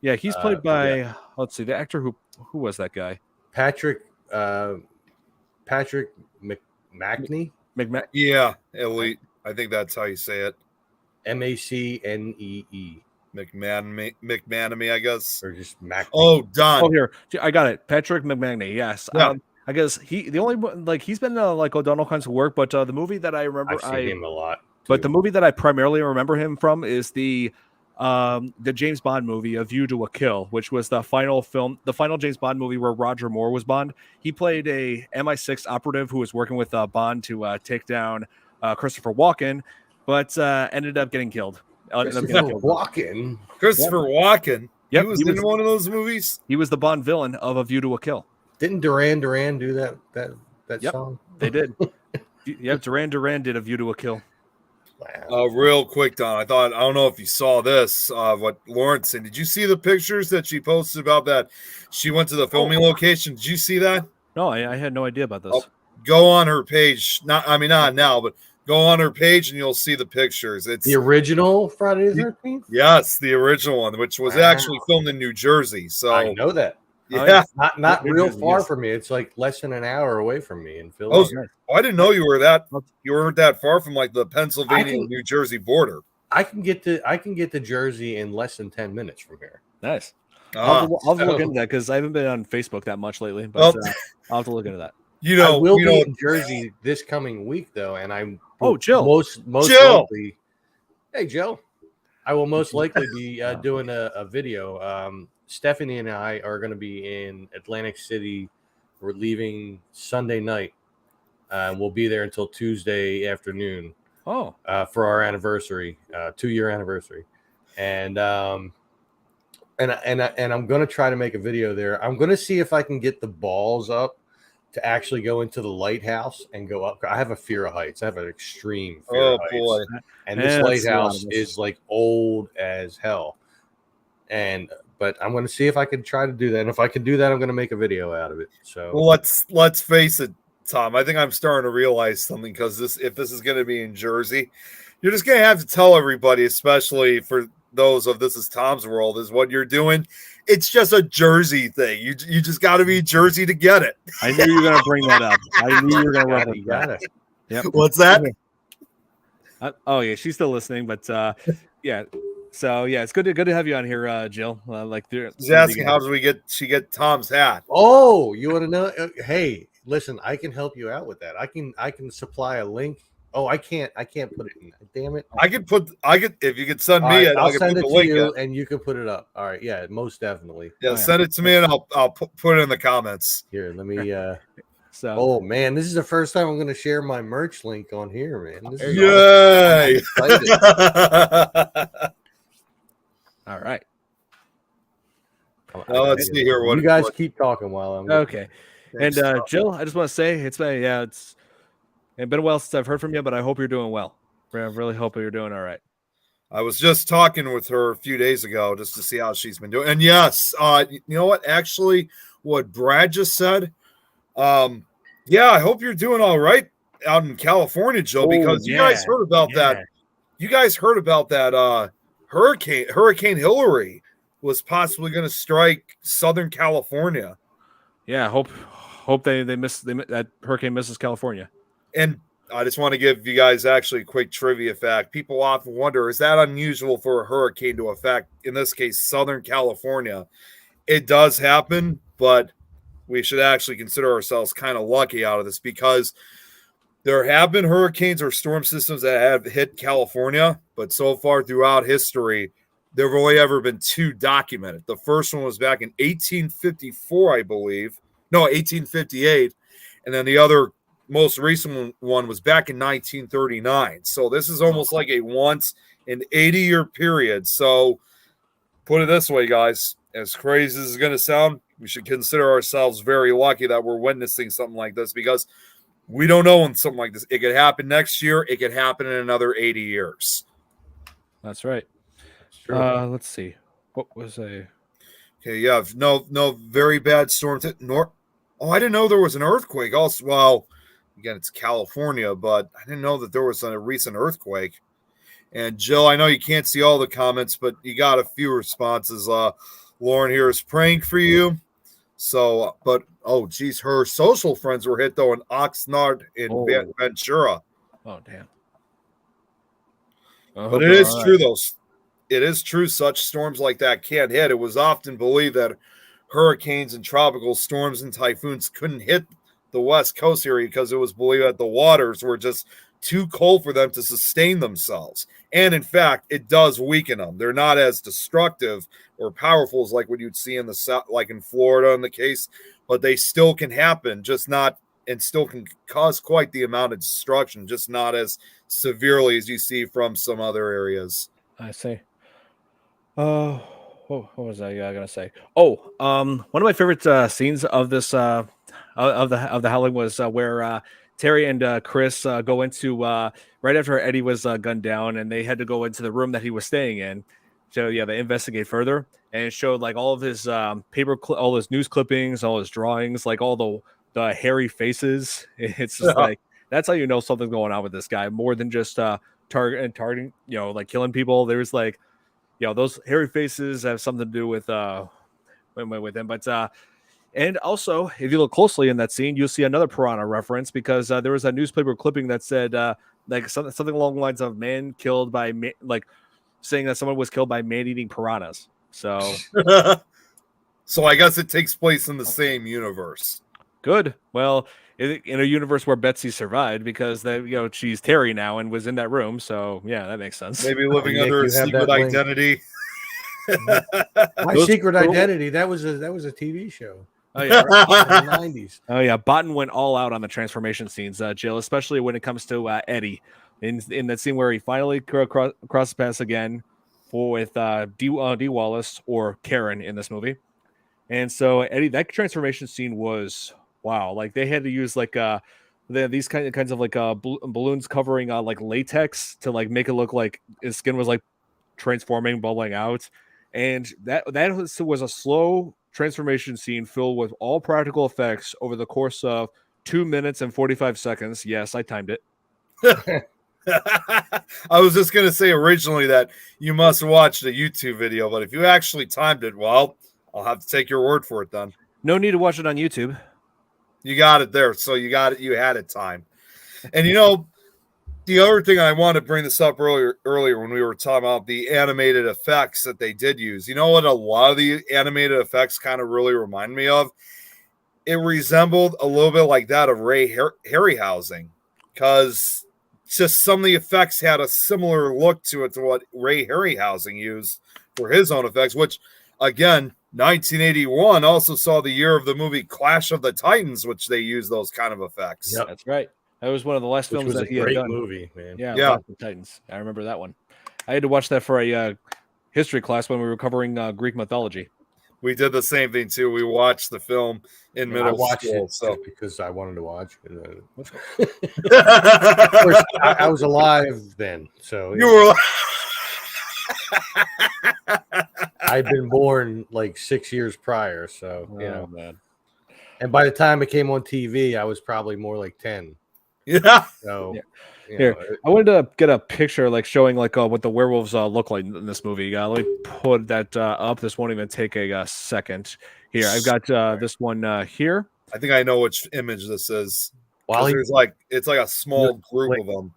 Yeah, he's played by let's see, the actor who was that guy? Patrick McMacney. Yeah, Elite. I think that's how you say it. MacNee. McManamy, I guess. Or just Mac. Oh, done. Oh, here I got it. Patrick McManamy. Yes. Yeah. I guess he's been done all kinds of work, but the movie that I remember, I've seen him a lot. But the movie that I primarily remember him from is the James Bond movie, A View to a Kill, which was the final James Bond movie where Roger Moore was Bond. He played a MI6 operative who was working with Bond to take down Christopher Walken, but ended up getting killed. Christopher Walken. Yep, he was in one of those movies. He was the Bond villain of A View to a Kill. Didn't Duran Duran do that song? They did. Yep, Duran did A View to a Kill. Wow. Real quick, Don. I don't know if you saw this. What Lawrence said. Did you see the pictures that she posted about that? She went to the filming location. Did you see that? No, I had no idea about this. Go on her page. Not now, but go on her page and you'll see the pictures. It's the original Friday the 13th. Yes, the original one, which was actually filmed in New Jersey. So I know that. Yeah. Not New real Jersey, far yes. from me. It's like less than an hour away from me in Philly. Oh, nice. I didn't know you weren't that far from like the Pennsylvania New Jersey border. I can get to Jersey in less than 10 minutes from here. Nice. I'll have to look into that because I haven't been on Facebook that much lately, but Well, I'll have to look into that. I will be in Jersey this coming week though, and I'm Jill. most Jill. likely. Hey, Jill. I will most likely be doing a video. Stephanie and I are going to be in Atlantic City. We're leaving Sunday night. We'll be there until Tuesday afternoon. Oh, for our anniversary, 2-year anniversary, and I'm going to try to make a video there. I'm going to see if I can get the balls up to actually go into the lighthouse and go up. I have a fear of heights. I have an extreme fear of heights. Boy. And this lighthouse is like old as hell. But I'm going to see if I can try to do that. And if I can do that, I'm going to make a video out of it. So well, let's face it, Tom. I think I'm starting to realize something because if this is going to be in Jersey, you're just going to have to tell everybody, especially for those of This Is Tom's World, is what you're doing. It's just a Jersey thing. You just got to be Jersey to get it. I knew you were going to bring that up. I knew you were going to reference that. Yep. What's that? Oh yeah, she's still listening, but yeah. So yeah, it's good to have you on here, Jill. She's asking how does she get Tom's hat? Oh, you want to know? Hey, listen, I can help you out with that. I can supply a link. Oh, I can't put it in. Damn it. I could if you could send me it, I'll send it to you in. and you can put it up. All right, yeah, most definitely. Yeah, send it to me and I'll put it in the comments. Here, let me oh man, this is the first time I'm going to share my merch link on here, man. This is yay! All right. Let's see here. You guys keep talking while I'm okay. And Jill, I just want to say it's been a while since I've heard from you, but I hope you're doing well. I really hope you're doing all right. I was just talking with her a few days ago just to see how she's been doing. And yes, you know what? Actually, what Brad just said. Yeah, I hope you're doing all right out in California, Joe, because you guys heard about that. You guys heard about that Hurricane Hillary was possibly going to strike Southern California. Yeah, hope that hurricane misses California. And I just want to give you guys actually a quick trivia fact. People often wonder, is that unusual for a hurricane to affect, in this case, Southern California? It does happen, but we should actually consider ourselves kind of lucky out of this because there have been hurricanes or storm systems that have hit California, but so far throughout history, there have only ever been 2 documented. The first one was back in 1854, I believe. No, 1858. And then the other most recent one was back in 1939. So this is almost like a once in 80-year period. So put it this way, guys, as crazy as it's going to sound, we should consider ourselves very lucky that we're witnessing something like this because we don't know when something like this. It could happen next year. It could happen in another 80 years. That's right. Let's see. What was a... Okay, yeah, no very bad storm. Oh, I didn't know there was an earthquake. Also, well, again, it's California, but I didn't know that there was a recent earthquake. And Jill, I know you can't see all the comments, but you got a few responses. Lauren here is praying for you. So, but oh geez, her social friends were hit though in Oxnard in Ventura. Oh damn! But it is true though. It is true. Such storms like that can't hit. It was often believed that hurricanes and tropical storms and typhoons couldn't hit the West Coast area because it was believed that the waters were just too cold for them to sustain themselves. And in fact, it does weaken them. They're not as destructive or powerful as like what you'd see in the South, like in Florida in the case, but they still can happen, just not, and still can cause quite the amount of destruction, just not as severely as you see from some other areas. I see. What was I gonna say? Oh, one of my favorite scenes of this of the Howling was where Terry and Chris go into right after Eddie was gunned down, and they had to go into the room that he was staying in. So yeah, they investigate further, and it showed like all of his all his news clippings, all his drawings, like all the hairy faces. It's just like that's how you know something's going on with this guy, more than just targeting, like killing people. There's like, those hairy faces have something to do with him. But And also, if you look closely in that scene, you'll see another piranha reference because there was a newspaper clipping that said like something along the lines of "man killed by like saying that someone was killed by man-eating piranhas." So, so I guess it takes place in the same universe. good. Well, in a universe where Betsy survived because she's Terry now and was in that room. So yeah, that makes sense. Maybe living under a secret identity. My Secret Identity. That was a TV show. Oh yeah, in the 90s. Oh yeah, Botten went all out on the transformation scenes, Jill, especially when it comes to Eddie in that scene where he finally crosses paths again with D Wallace, or Karen in this movie. And so Eddie, that transformation scene was wow. Like they had to use like these kinds of like balloons covering like latex to like make it look like his skin was like transforming, bubbling out. And that was a slow transformation scene filled with all practical effects over the course of 2 minutes and 45 seconds. Yes, I timed it. I was just going to say originally that you must watch the YouTube video, but if you actually timed it, well, I'll have to take your word for it then. No need to watch it on YouTube. You got it there. So you got it. You had it timed. And the other thing I want to bring this up earlier when we were talking about the animated effects that they did use. You know what a lot of the animated effects kind of really remind me of? It resembled a little bit like that of Ray Harryhausen, because just some of the effects had a similar look to it to what Ray Harryhausen used for his own effects, which, again, 1981 also saw the year of the movie Clash of the Titans, which they used those kind of effects. Yep, that's right. That was one of the last films that he had done. Movie, man. Yeah. Titans. I remember that one. I had to watch that for a history class when we were covering Greek mythology. We did the same thing too. We watched the film in middle school, so because I wanted to watch it. Of course, I was alive then, so you were. I'd been born like 6 years prior, so man. And by the time it came on TV, I was probably more like 10. Yeah. So here, I wanted to get a picture like showing like what the werewolves look like in this movie. Let me put that up. This won't even take a second. Here, I've got this one here. I think I know which image this is. While it's like a small group of them.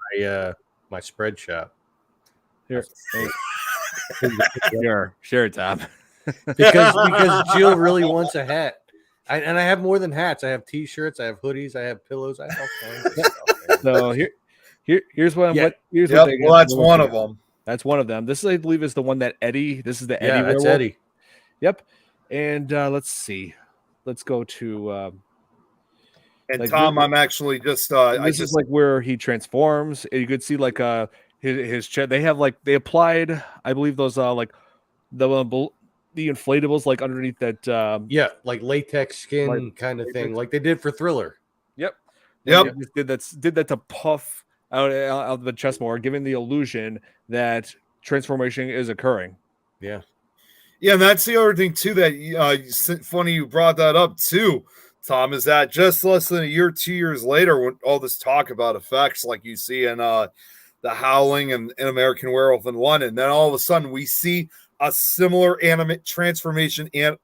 My spread shop. Here, sure, Tom. because Jill really wants a hat. And I have more than hats. I have T-shirts. I have hoodies. I have pillows. I have all kinds of stuff. So here's what. Here's well, that's one of them. That's one of them. This, I believe, is the one that Eddie. This is the Eddie. Yeah, that's Eddie. Yep. And let's see. Let's go to. And like, Tom, I'm actually just. This is like where he transforms. You could see like his chest. They have like they applied, I believe, those like the inflatables like underneath that like latex skin kind of thing, like they did for Thriller. Yep. Did that to puff out of the chest more, giving the illusion that transformation is occurring. Yeah, and that's the other thing too that funny you brought that up too, Tom, is that just less than a year, 2 years later, when all this talk about effects like you see in the Howling and American Werewolf in London, then all of a sudden we see a similar animate transformation and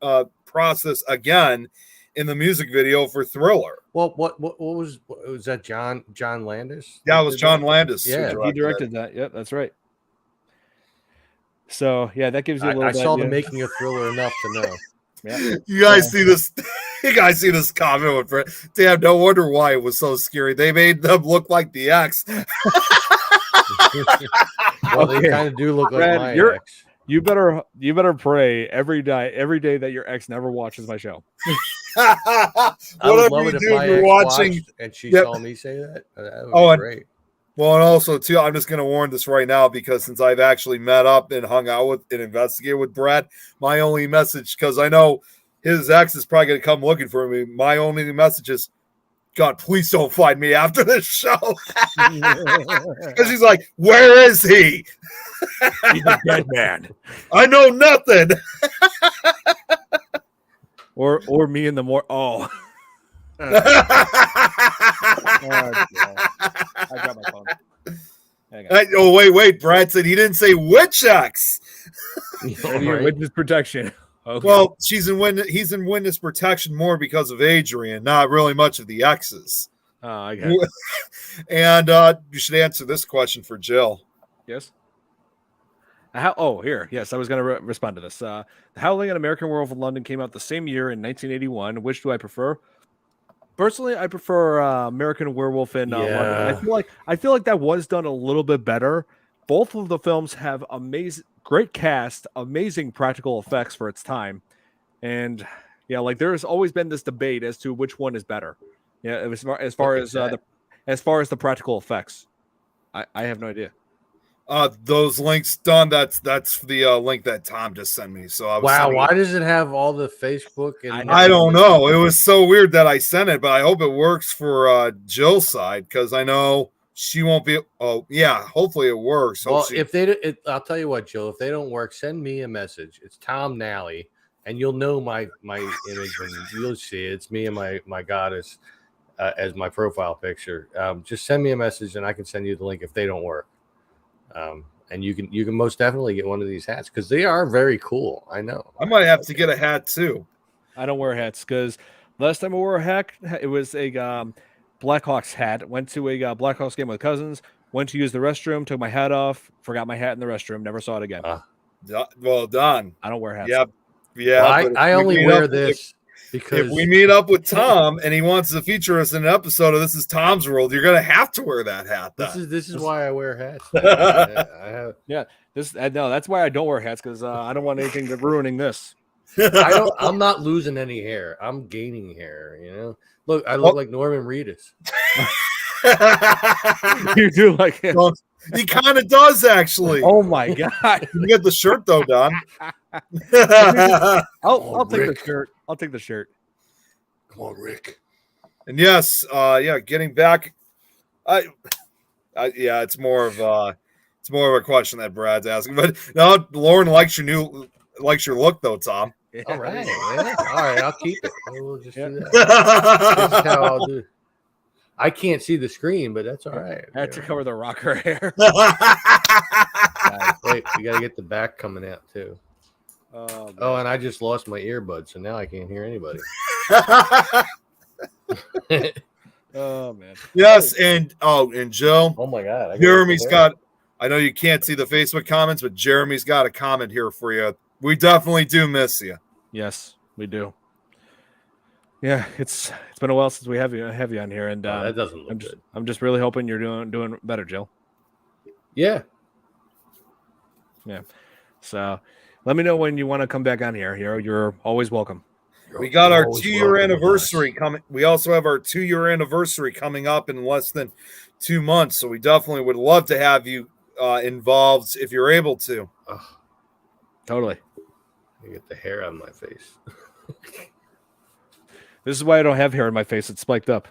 process again in the music video for Thriller. Well, what was that? John Landis? Yeah, it was John Landis. Yeah, he directed that. Yep, that's right. So yeah, that gives you a little. I saw the making of Thriller enough to know. Yeah. You guys see this? You guys see this comment with Brett? Damn, no wonder why it was so scary. They made them look like the X. Well, they kind of do look Brad, like my ex. You better pray every day that your ex never watches my show. I would love it if my ex watching and she saw me say that. That would be great. Well, and also too, I'm just going to warn this right now because since I've actually met up and hung out with and investigated with Brad, my only message, because I know his ex is probably going to come looking for me. My only message is, God, please don't find me after this show. Because he's like, where is he? He's a dead man. I know nothing. or me in the more. Oh. I got my phone. Wait. Brad said he didn't say which ex. Witness protection. Okay. Well, he's in witness protection more because of Adrian, not really much of the exes. Okay. And you should answer this question for Jill. Yes. Here. Yes, I was going to respond to this. The Howling and American Werewolf in London came out the same year in 1981. Which do I prefer? Personally, I prefer American Werewolf in London. I feel like that was done a little bit better. Both of the films have great cast, amazing practical effects for its time, and yeah, like there has always been this debate as to which one is better. Yeah, as far as the practical effects, I have no idea. Those links done. That's the link that Tom just sent me. So I was why does it have all the Facebook? And I don't know. It was so weird that I sent it, but I hope it works for Jill's side because I know she won't be. Oh yeah, hopefully it works. Well, I'll tell you what, Jill. If they don't work, send me a message. It's Tom Nally, and you'll know my image when you'll see it. It's me and my goddess as my profile picture. Just send me a message, and I can send you the link if they don't work. And you can most definitely get one of these hats because they are very cool. I know. I might have to get a hat too. I don't wear hats because last time I wore a hat, it was a Blackhawks hat. Went to a Blackhawks game with cousins. Went to use the restroom. Took my hat off. Forgot my hat in the restroom. Never saw it again. Well done. I don't wear hats. Yep. Yeah. Well, I only wear this because if we meet up with Tom and he wants to feature us in an episode of This Is Tom's World, you're gonna have to wear that hat. This is why I wear hats. That's why I don't wear hats because I don't want anything to ruining this. I'm not losing any hair. I'm gaining hair. You know, look, I look like Norman Reedus. You do like him. Well, he kind of does actually. Oh my god! You get the shirt though, Don. I'll take the shirt. I'll take the shirt. Come on, Rick. And yes, getting back. It's more of a question that Brad's asking. But no, Lauren likes your look though, Tom. All right, yeah. All right, I'll keep it. We'll just do that. This is how I'll do. I can't see the screen, but that's all right. I had to cover the rocker hair. Wait, we gotta get the back coming out too. Oh, and I just lost my earbuds, so now I can't hear anybody. Oh man. Yes, and Joe. Oh my god. Jeremy's got. I know you can't see the Facebook comments, but Jeremy's got a comment here for you. We definitely do miss you. Yes, we do. Yeah, it's been a while since we have you on here, and that doesn't look good. I'm just really hoping you're doing better, Jill. Yeah. So, let me know when you want to come back on here. You're always welcome. We got our 2-year anniversary coming. We also have our 2-year anniversary coming up in less than 2 months, so we definitely would love to have you involved if you're able to. Totally. I get the hair on my face. This is why I don't have hair on my face. It's spiked up.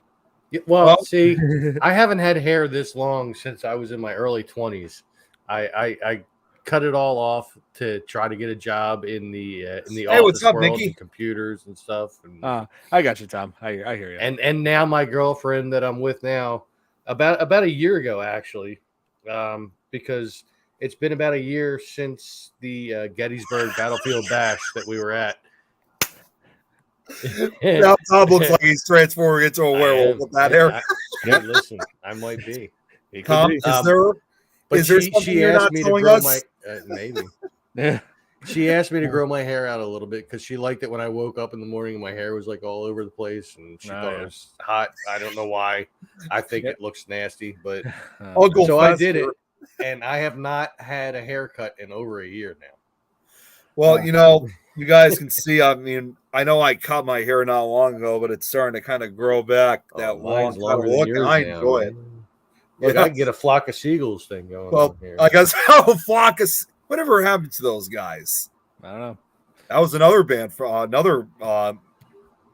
Yeah, well, see, I haven't had hair this long since I was in my early 20s. I cut it all off to try to get a job in the office world and computers and stuff. And, I got you, Tom. I hear you. And now my girlfriend that I'm with now, about a year ago actually, because it's been about a year since the Gettysburg Battlefield Bash that we were at. Now Tom looks like he's transforming into a werewolf with that hair. Listen, I might be. Tom, is there something you're not telling us? Maybe. Yeah. She asked me to grow my hair out a little bit because she liked it when I woke up in the morning and my hair was like all over the place and she thought it was hot. I don't know why. I think it looks nasty, but so I did it, and I have not had a haircut in over a year now. Well, you guys can see. I mean, I know I cut my hair not long ago, but it's starting to kind of grow back that long kind of look, and I enjoy it. Look, I can get a flock of seagulls thing going on here. I guess a flock of whatever happened to those guys? I don't know. That was another band for another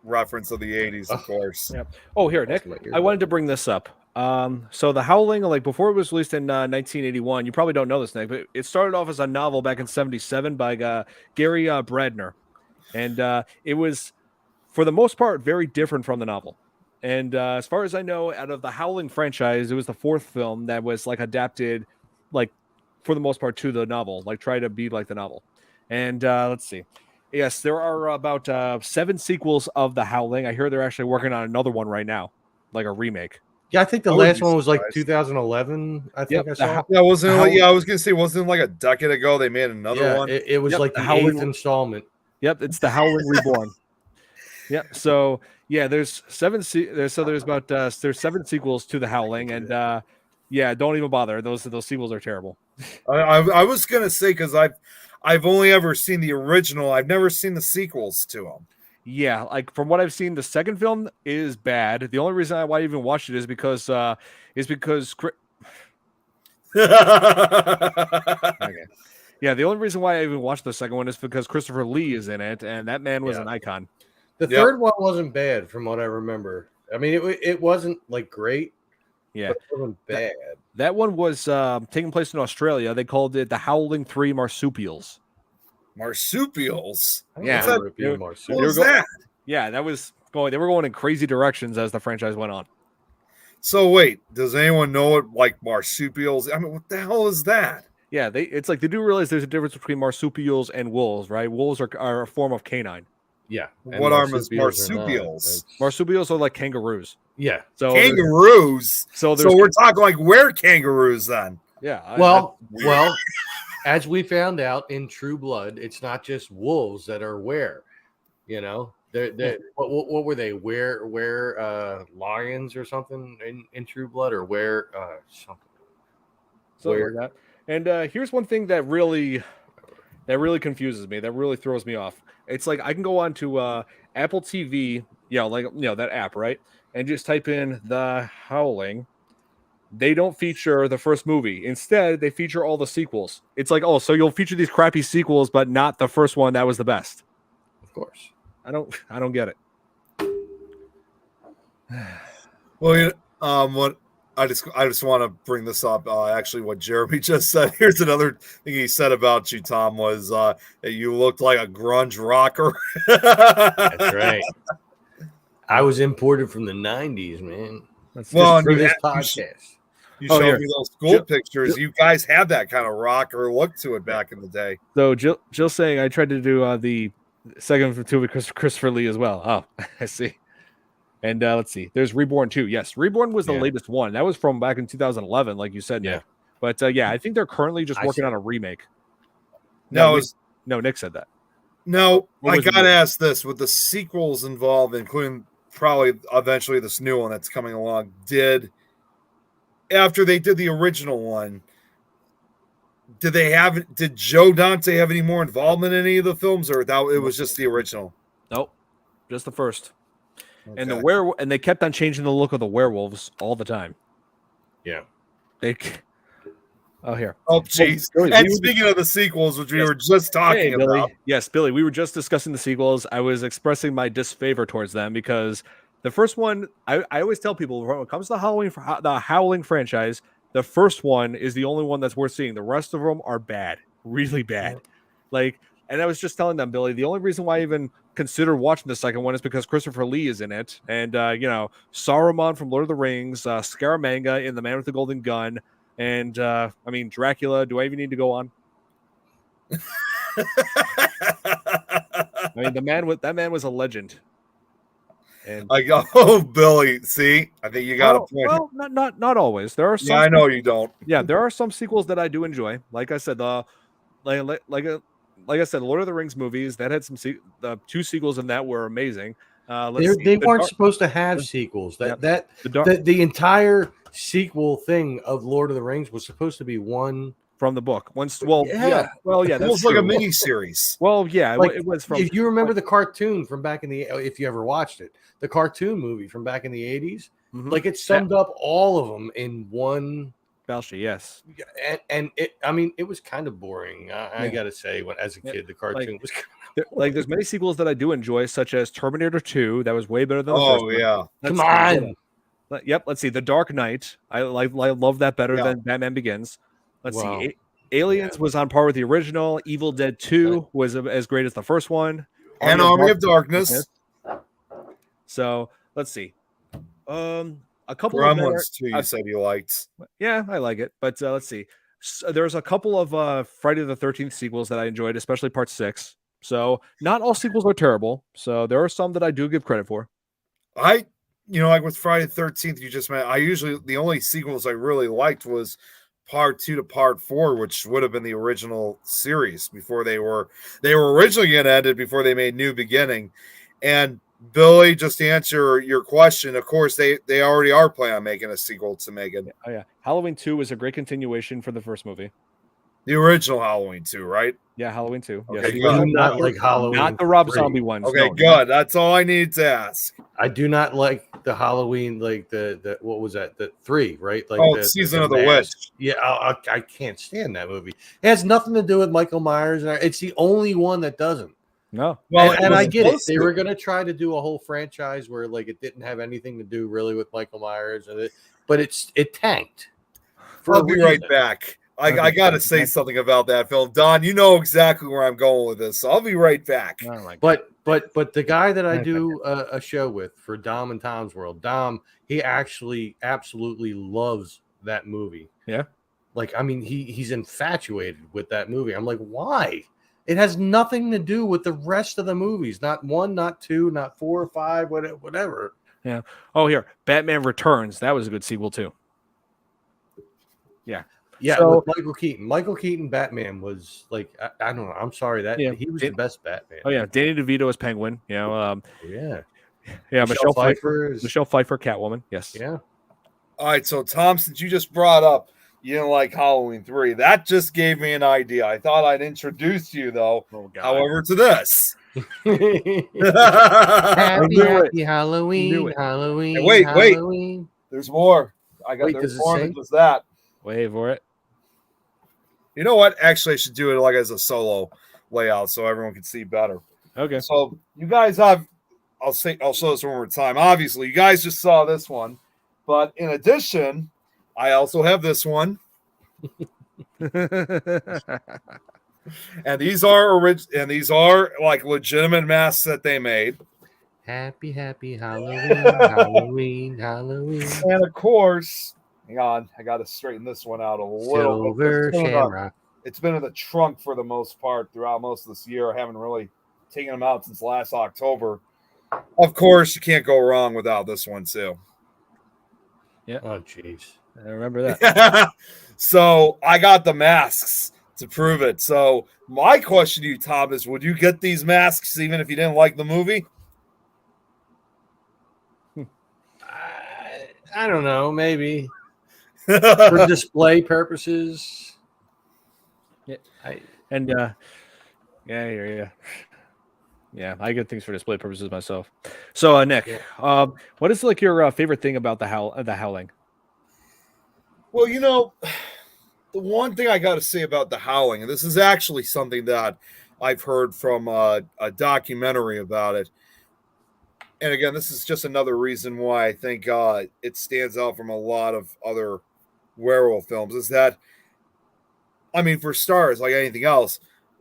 reference of the 80s, of course. Yeah. Oh, here, Nick. I wanted to bring this up. So the Howling, like before it was released in 1981, you probably don't know this, Nick, but it started off as a novel back in 1977 by Gary Bradner. And it was, for the most part, very different from the novel. And as far as I know, out of the Howling franchise, it was the 4th film that was like adapted, like for the most part, to the novel, like try to be like the novel. And let's see. Yes, there are about 7 sequels of The Howling. I hear they're actually working on another one right now, like a remake. Yeah, I think the I wouldn't last be one was like surprised. 2011. I think Yep, I saw. Yeah, wasn't it like, Howling- yeah, I was gonna say, wasn't it like a decade ago they made another Yeah, one? it was Yep, like The the Howling. eighth installment. Yep, it's The Howling Reborn. Yep. So yeah, there's 7. There's about there's 7 sequels to The Howling, and yeah, don't even bother. Those sequels are terrible. I was gonna say because I've only ever seen the original. I've never seen the sequels to them. Yeah, like from what I've seen, the second film is bad. The only reason why I even watched it is because okay. Yeah, the only reason why I even watched the second one is because Christopher Lee is in it, and that man was Yeah. an icon. The Yep. third one wasn't bad from what I remember. I mean, it wasn't like great, Yeah, but it wasn't bad. that one was taking place in Australia. They called it the Howling 3 Marsupials. Marsupials. I don't Yeah. remember it They being were- What marsupial. was that? Yeah, that was going. They were going in crazy directions as the franchise went on. So wait, does anyone know what like marsupials? I mean, what the hell is that? Yeah, it's like they do realize there's a difference between marsupials and wolves, right? Wolves are a form of canine. Yeah. and What are marsupials are not. marsupials? It's- Marsupials are like kangaroos. Yeah. So Kangaroos. so So there's we're talking like were kangaroos then? yeah. Well, as we found out in True Blood, it's not just wolves that are were. You know, what were they? Were lions or something in True Blood or were something? something Where- like that. And here's one thing that really confuses me, that really throws me off. It's like I can go on to Apple TV, that app, right? And just type in The Howling. They don't feature the first movie. Instead, they feature all the sequels. It's like, oh, so you'll feature these crappy sequels, but not the first one that was the best. Of course. I don't get it. Well, what I just want to bring this up. Actually, what Jeremy just said. Here's another thing he said about you, Tom, was that you looked like a grunge rocker. That's right. I was imported from the '90s, man. Let's Well, Just for and you this had- podcast. You Oh, showed here. me those school pictures. You guys had that kind of rocker look to it back in the day. So Jill saying I tried to do the second from 2 with Christopher Lee as well. Oh, I see. And let's see. There's Reborn 2. Yes, Reborn was the Yeah. latest one. That was from back in 2011, like you said, Yeah. Nick. But yeah, I think they're currently just I working see. on a remake. No, Nick said that. no. What I was the gotta movie? ask this: with the sequels involved, including probably eventually this new one that's coming along, after they did the original one, did Joe Dante have any more involvement in any of the films, or that it was just the original? Nope, just the first. And Okay. and they kept on changing the look of the werewolves all the time. Yeah. They oh here. Oh, jeez. Billy, And we were speaking of the sequels, which we Yes. were just talking Hey, Billy. about, Yes, Billy. We were just discussing the sequels. I was expressing my disfavor towards them because the first one, I always tell people when it comes to the Howling franchise, the first one is the only one that's worth seeing. The rest of them are bad, really bad. Like, and I was just telling them, Billy, the only reason why I even considered watching the second one is because Christopher Lee is in it, and Saruman from Lord of the Rings, Scaramanga in The Man with the Golden Gun, and I mean Dracula. Do I even need to go on? I mean, that man was a legend. And I go, oh, Billy, see, I think you got a point. well, not always. There are some. Yeah, I know you don't. Yeah, there are some sequels that I do enjoy. Like I said, like I said, Lord of the Rings movies that had the 2 sequels in that were amazing. They weren't supposed to have sequels. The entire sequel thing of Lord of the Rings was supposed to be one from the book. Yeah. That's Almost like a true. mini series. Well, yeah, Like, it was from. if you remember the cartoon from back in if you ever watched it, the cartoon movie from back in the 80s, Mhm. like it summed up all of them in one. Balshi, yes. And it was kind of boring. I Yeah. gotta say, as a kid, the cartoon was There's many sequels that I do enjoy, such as Terminator 2. That was way better than the first Oh one. yeah, come on. Yep. Let's see. The Dark Knight. I love that better Yeah. than Batman Begins. Let's Wow. see. Aliens was on par with the original. Evil Dead 2 was as great as the first one. and Army of Darkness. So let's see. A couple of Gremlins too. You said you liked. yeah, I like it. But let's see. There's a couple of Friday the 13th sequels that I enjoyed, especially Part 6. So not all sequels are terrible. So there are some that I do give credit for. Like with Friday the 13th, you just meant, the only sequels I really liked was part 2 to part 4, which would have been the original series before they were originally going to end it before they made New Beginning. And Billy, just to answer your question, of course, they already are planning on making a sequel to Megan. Oh yeah, Halloween 2 is a great continuation for the first movie. The original Halloween 2, right? Yeah, Halloween 2. Okay, Yes, good. Not like Halloween, not the Rob 3. Zombie ones. Okay, no, good. That's all I need to ask. I do not like the Halloween, like the what was that? The 3, right? Like the Season of the mask. Witch. Yeah, I can't stand that movie. It has nothing to do with Michael Myers, and it's the only one that doesn't. No. Well, and I get it. They were going to try to do a whole franchise where like it didn't have anything to do really with Michael Myers, but it tanked. I'll be right back. I got to say something about that film. Don, you know exactly where I'm going with this, so I'll be right back. Oh But the guy that I do a show with for Dom and Tom's World, Dom, he actually absolutely loves that movie. Yeah. Like, I mean, he's infatuated with that movie. I'm like, why? It has nothing to do with the rest of the movies. Not 1, not 2, not 4 or 5, whatever. Yeah. Oh, here, Batman Returns. That was a good sequel too. Yeah. Yeah, So, with Michael Keaton. Michael Keaton Batman was like, I don't know. I'm sorry he was the best Batman. Oh yeah, Danny DeVito as Penguin. You know, yeah, Michelle Pfeiffer Catwoman. Yes. Yeah. All right, so Tom, since you just brought up you didn't like Halloween 3, that just gave me an idea. I thought I'd introduce you though. Oh, God. However, to this. happy Halloween, Halloween. Hey, wait. Halloween. There's more. There's more than just that. Wait for it. You know what? Actually, I should do it like as a solo layout so everyone can see better. Okay. So you guys have, I'll show this one more time. Obviously, you guys just saw this one, but in addition, I also have this one. And these are like legitimate masks that they made. Happy Halloween, Halloween. And of course, hang on, I got to straighten this one out a little. Silver Shamrock. It's been in the trunk for the most part throughout most of this year. I haven't really taken them out since last October. Of course, you can't go wrong without this one too. Yeah. Oh, jeez. I remember that. So I got the masks to prove it. So my question to you, Tom, is would you get these masks even if you didn't like the movie? I don't know, maybe for display purposes. Yeah, yeah, I get things for display purposes myself. So, Nick, what is like your favorite thing about the Howling? Well, you know, the one thing I got to say about the Howling, and this is actually something that I've heard from a documentary about it. And again, this is just another reason why I think it stands out from a lot of other werewolf films. Is that, I mean, for stars, like anything else,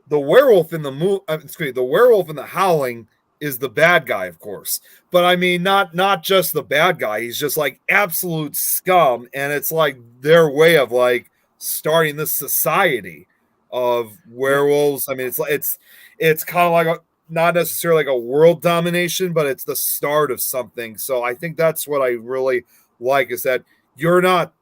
the werewolf in the werewolf in the Howling is the bad guy, of course. But I mean, not just the bad guy. He's just like absolute scum, and it's like their way of like starting this society of werewolves. I mean, it's kind of like not necessarily like a world domination, but it's the start of something. So I think that's what I really like, is that you're not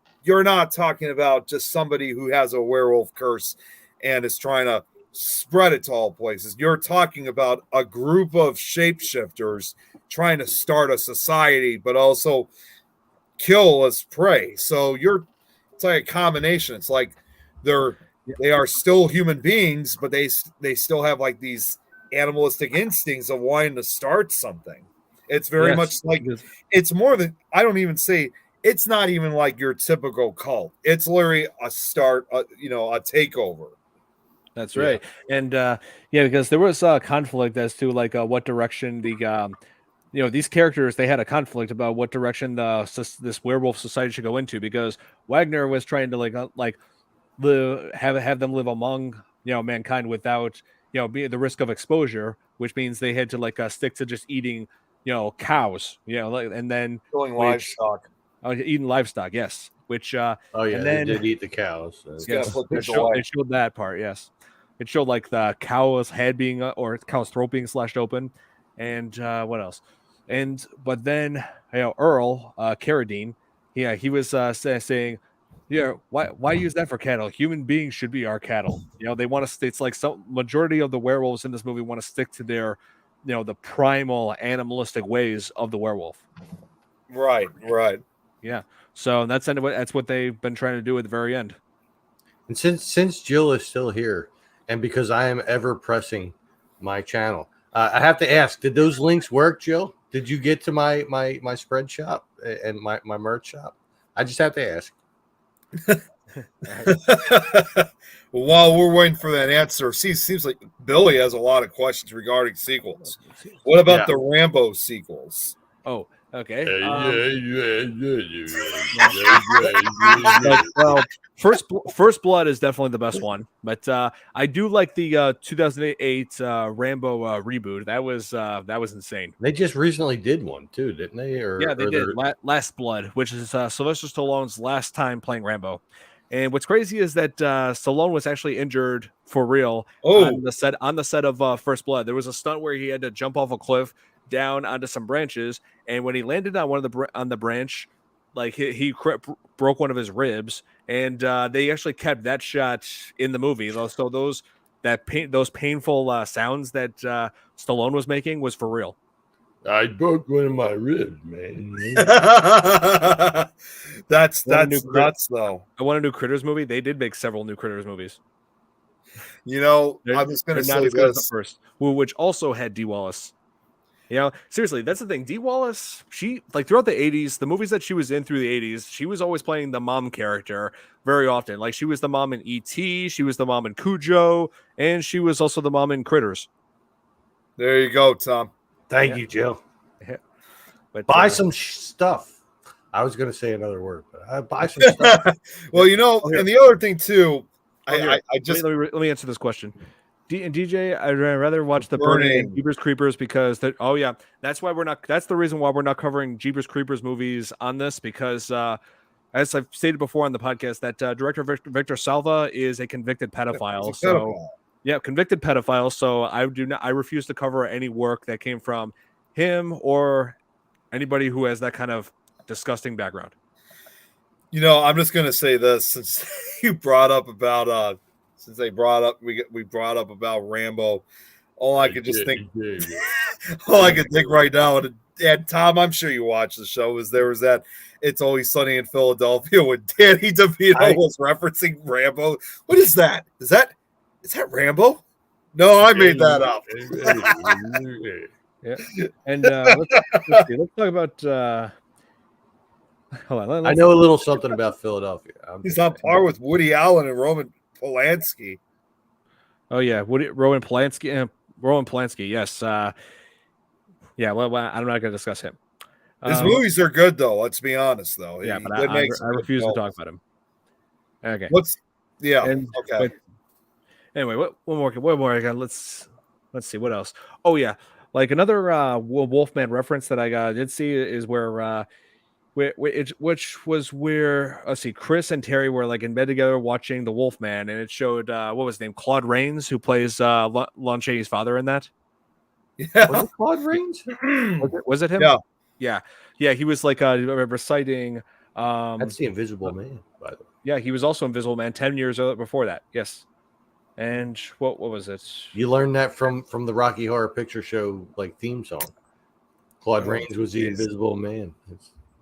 talking about just somebody who has a werewolf curse and is trying to spread it to all places. You're talking about a group of shapeshifters trying to start a society, but also kill as prey. So it's like a combination. It's like they are still human beings, but they still have like these animalistic instincts of wanting to start something. It's very much like, it's more than, I don't even say, it's not even like your typical cult. It's literally a takeover. That's right. And because there was a conflict as to like what direction these characters, they had a conflict about what direction this werewolf society should go into, because Wagner was trying to have them live among mankind without be the risk of exposure, which means they had to stick to just eating cows, and then killing livestock. Eating livestock, yes. Which and then they did eat the cows. So. Yes, they showed that part, yes. it showed like the cow's head being or cow's throat being slashed open, and what else? And but then Earl Carradine, he was saying, yeah, why use that for cattle? Human beings should be our cattle. They want to. It's like some majority of the werewolves in this movie want to stick to their, the primal animalistic ways of the werewolf. Right. Yeah. So that's what they've been trying to do at the very end. And since Jill is still here, and because I am ever pressing my channel, I have to ask: did those links work, Jill? Did you get to my spread shop and my merch shop? I just have to ask. Well, while we're waiting for that answer, seems like Billy has a lot of questions regarding sequels. What about the Rambo sequels? Oh, okay. Well, First Blood is definitely the best one, but I do like the 2008 Rambo reboot. That was insane. They just recently did one too, didn't they? Yeah, they did. Last Blood, which is Sylvester Stallone's last time playing Rambo. And what's crazy is that Stallone was actually injured for real on the set of First Blood. There was a stunt where he had to jump off a cliff down onto some branches, and when he landed on on the branch, like he broke one of his ribs, and they actually kept that shot in the movie. So those painful sounds that Stallone was making was for real. I broke one of my ribs, man. That's nuts, though. I want a new Critters movie. They did make several new Critters movies. I was going to say this first, which also had Dee Wallace. Seriously, that's the thing. Dee Wallace, she throughout the 80s, the movies that she was in through the 80s, she was always playing the mom character very often. Like she was the mom in E.T., she was the mom in Cujo, and she was also the mom in Critters. There you go, Tom. Thank you, Jill. Yeah. But buy some stuff. I was going to say another word, but I buy some stuff. Well, and the other thing too, I just let me answer this question. DJ, I'd rather watch The Burning and Jeepers Creepers because that's the reason why we're not covering Jeepers Creepers movies on this, because as I've stated before on the podcast, that director Victor Salva is a convicted pedophile. Convicted pedophile. So I refuse to cover any work that came from him or anybody who has that kind of disgusting background. I'm just gonna say this, since you brought up about we brought up about Rambo. All I could think right now, and Tom, I'm sure you watched the show, there was that It's Always Sunny in Philadelphia when Danny DeVito was referencing Rambo. What is that? Is that Rambo? No, I made that up. Yeah. And let's talk about hold on. I know a little something about Philadelphia. He's on par with Woody Allen and Roman Polanski. Oh yeah, Roman Polanski. Yes. Yeah. Well, I'm not going to discuss him. His movies are good, though. Let's be honest, though. Yeah, but I refuse to talk about him. Okay. Okay. Anyway, one more. Let's see what else. Oh yeah, like another Wolfman reference that I did see is where which was where Chris and Terry were like in bed together watching The Wolfman, and it showed what was his name, Claude Rains, who plays Lon Chaney's father in that. Yeah, was it Claude Rains? Was it him? Yeah. He was like reciting. That's the Invisible Man, by the way. Yeah, he was also Invisible Man 10 years before that. Yes. And what was it? You learned that from the Rocky Horror Picture Show theme song. Claude Rains was the Invisible Man.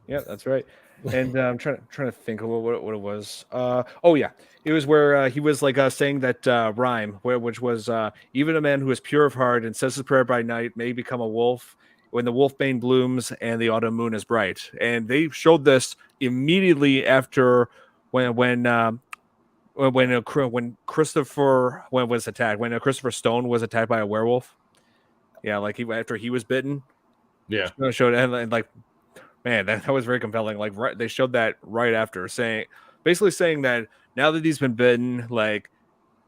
Yeah, that's right. And I'm trying to think of what it was. It was where he was saying that rhyme, which was even a man who is pure of heart and says his prayer by night may become a wolf when the wolfbane blooms and the autumn moon is bright. And they showed this immediately after when Christopher Stone was attacked by a werewolf. Yeah, after he was bitten. Yeah, showed and man, that was very compelling. They showed that right after, basically saying that now that he's been bitten,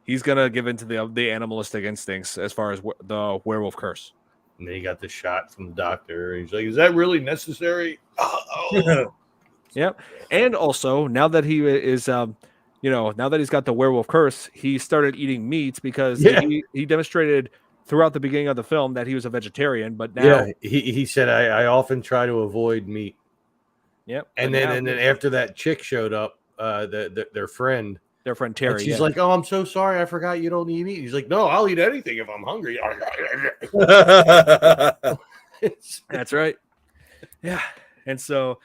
he's gonna give into the animalistic instincts as far as the werewolf curse. And then he got the shot from the doctor. He's like, "Is that really necessary?" Yep. And also, now that he is now that he's got the werewolf curse, he started eating meat because Yeah. he demonstrated throughout the beginning of the film that he was a vegetarian. But now, Yeah, he said I often try to avoid meat. yep. And then after that chick showed up, their friend Terry, and she's like, "Oh, I'm so sorry, I forgot you don't eat meat." He's like, "No, I'll eat anything if I'm hungry." That's right. Yeah, and so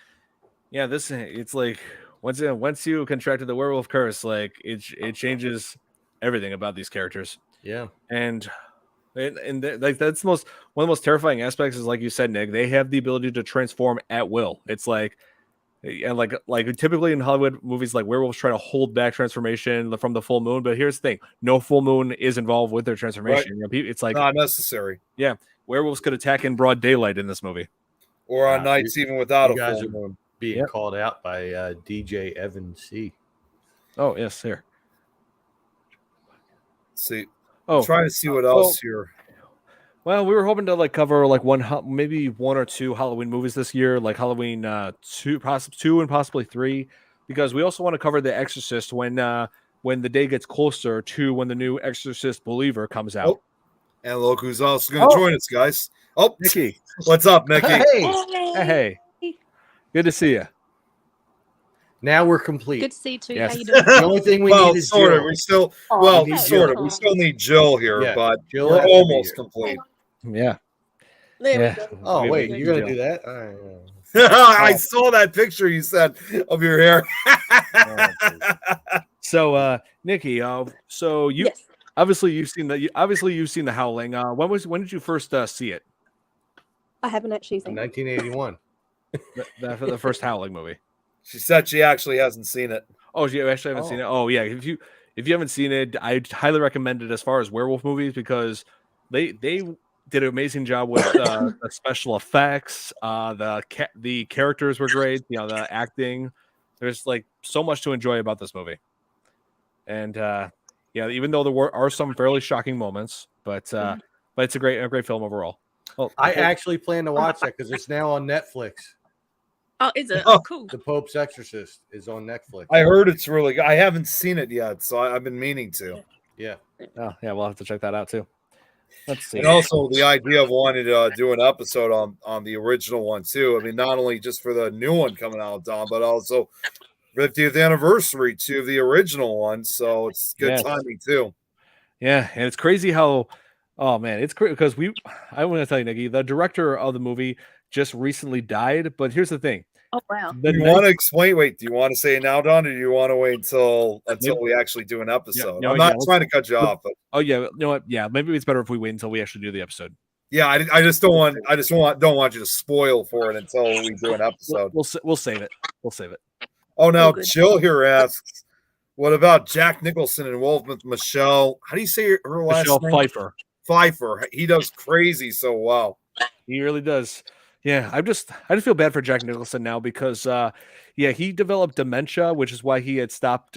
it's like once you contracted the werewolf curse, like it changes everything about these characters. Yeah, and like that's one of the most terrifying aspects is, like you said, Nick, they have the ability to transform at will. It's like, and like typically in Hollywood movies, like werewolves try to hold back transformation from the full moon, but here's the thing: no full moon is involved with their transformation. Right. It's like not necessary. Yeah, werewolves could attack in broad daylight in this movie, or on nights even without a guys full are moon. being called out by DJ Evan C. Oh yes, here. See, I'm trying to see what else here. Well, we were hoping to cover maybe one or two Halloween movies this year, like Halloween 2 and possibly 3, because we also want to cover The Exorcist when the day gets closer to when the new Exorcist Believer comes out. Oh, and look who's also going to join us, guys. Oh, Nikki, what's up, Nikki? Hey, good to see you. Now we're complete. Good to see you too. Yes. How you doing? The only thing we need is sort Jill. of. We still, Okay. sort of. We still need Jill here, but Jill we're has to be almost here. complete. Yeah. There Yeah. we go. Oh wait, Jill. you're gonna do that? I saw that picture you said of your hair. So, Nikki, so you Yes. obviously you've seen the Howling. When did you first see it? I haven't actually In seen it. 1981. The first Howling movie. She said she actually hasn't seen it. Oh, you actually haven't seen it? Oh, yeah. If you haven't seen it, I highly recommend it as far as werewolf movies, because they did an amazing job with the special effects. The characters were great. The acting. There's so much to enjoy about this movie. And even though there are some fairly shocking moments, but it's a great film overall. Well, I actually plan to watch that because it's now on Netflix. Oh, is it? Oh, cool. The Pope's Exorcist is on Netflix. I heard it's really good. I haven't seen it yet, so I've been meaning to. Yeah. Oh, yeah, we'll have to check that out too. Let's see. And also the idea of wanting to do an episode on the original one too. I mean, not only just for the new one coming out, Don, but also 50th anniversary too of the original one. So it's good timing too. Yeah, and it's crazy how, oh man, it's crazy because I want to tell you, Nikki, the director of the movie just recently died. But here's the thing. Oh wow. Do you want to explain? Wait, do you want to say it now, Don, or do you want to wait until we actually do an episode? I'm not trying to cut you off, but you know what? Yeah, maybe it's better if we wait until we actually do the episode. Yeah, I just don't want you to spoil for it until we do an episode. We'll save it. We'll save it. Oh, now Jill here asks, what about Jack Nicholson involved with Michelle? How do you say her last name? Michelle Pfeiffer. He does crazy so well. He really does. Yeah, I just feel bad for Jack Nicholson now because he developed dementia, which is why he had stopped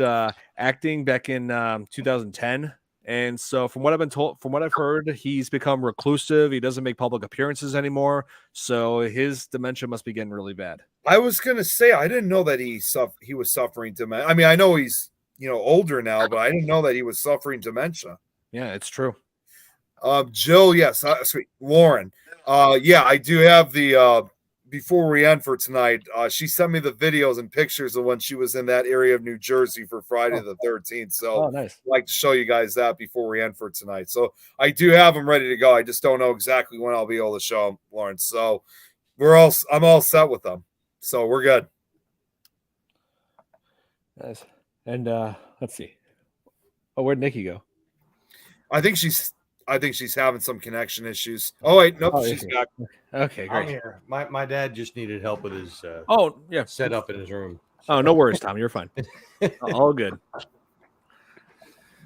acting back in 2010. And so from what I've heard, he's become reclusive. He doesn't make public appearances anymore. So his dementia must be getting really bad. I was gonna say I didn't know that he was suffering dementia. I mean, I know he's older now, but I didn't know that he was suffering dementia. Yeah, it's true. Jill, yes, sweet. Lauren, I do have the before we end for tonight. She sent me the videos and pictures of when she was in that area of New Jersey for Friday the 13th. So nice. I'd like to show you guys that before we end for tonight. So I do have them ready to go. I just don't know exactly when I'll be able to show them, Lauren. So I'm all set with them. So we're good. Nice. And let's see. Oh, where'd Nikki go? I think she's having some connection issues. Oh wait, nope, she's back. Okay, great. I'm here. My dad just needed help with his setup in his room. Oh, no worries, Tom. You're fine. All good.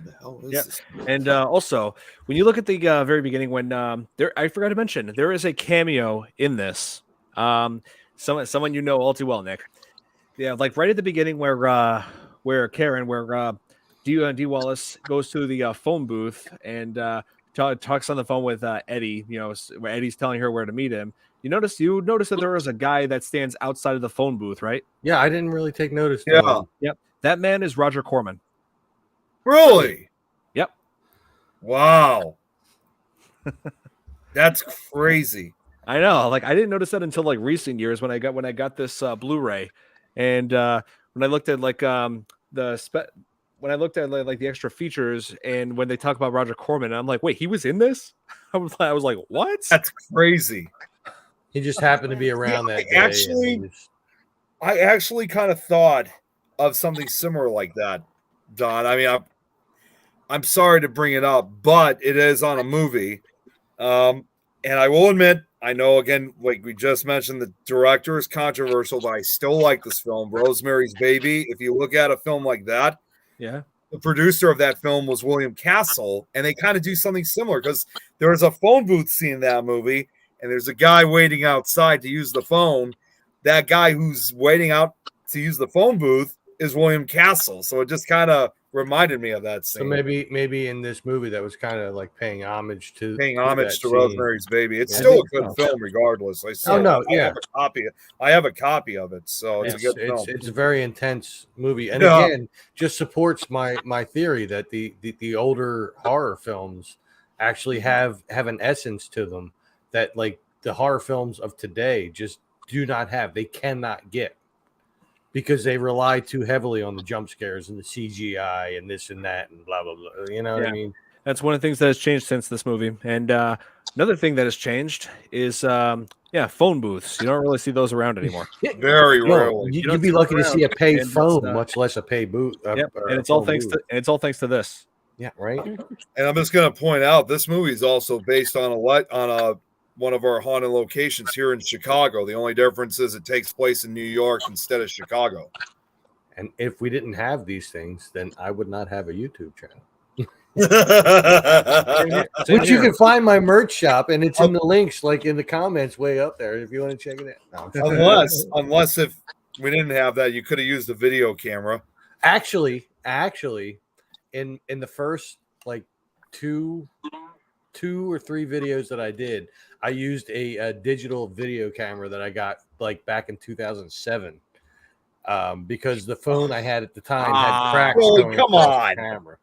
The hell is this? And also, when you look at the very beginning, when I forgot to mention, there is a cameo in this. Someone you know all too well, Nick. Yeah, like right at the beginning where D. Wallace goes to the phone booth and talks on the phone with Eddie. Where Eddie's telling her where to meet him. You notice that there is a guy that stands outside of the phone booth, right? Yeah, I didn't really take notice. Yeah. Yep. That man is Roger Corman. Really? Yep. Wow. That's crazy. I know. Like I didn't notice that until like recent years when I got this Blu-ray, and when I looked at like when I looked at like the extra features, and when they talk about Roger Corman, I'm like, wait, he was in this? I was like, what? That's crazy. He just happened to be around that day. I actually kind of thought of something similar like that, Don. I mean, I'm sorry to bring it up, but it is on a movie. And I will admit, I know, again, like we just mentioned, the director is controversial, but I still like this film, Rosemary's Baby. If you look at a film like that, Yeah. the producer of that film was William Castle, and they kind of do something similar because there is a phone booth scene in that movie, and there's a guy waiting outside to use the phone. That guy who's waiting out to use the phone booth is William Castle. So it just kind of reminded me of that scene. So maybe in this movie that was kind of like paying homage to Rosemary's Baby. It's still a good film, regardless. I have a copy of it, so it's a good film. It's a very intense movie, and again, just supports my theory that the older horror films actually have an essence to them that like the horror films of today just do not have. They cannot get. Because they rely too heavily on the jump scares and the CGI and this and that and blah, blah, blah. You know what I mean? That's one of the things that has changed since this movie. And another thing that has changed is, phone booths. You don't really see those around anymore. Very rarely. You'd be lucky to see a paid phone, much less a paid booth. And it's all thanks to this. Yeah, right. And I'm just going to point out, this movie is also based on one of our haunted locations here in Chicago. The only difference is it takes place in New York instead of Chicago. And if we didn't have these things, then I would not have a YouTube channel. Which you can find my merch shop, and it's in the links, like in the comments way up there, if you want to check it out. No, unless if we didn't have that, you could have used a video camera. Actually, in the first like two or three videos that I did, I used a digital video camera that I got like back in 2007 because the phone I had at the time had cracks. Come on, camera.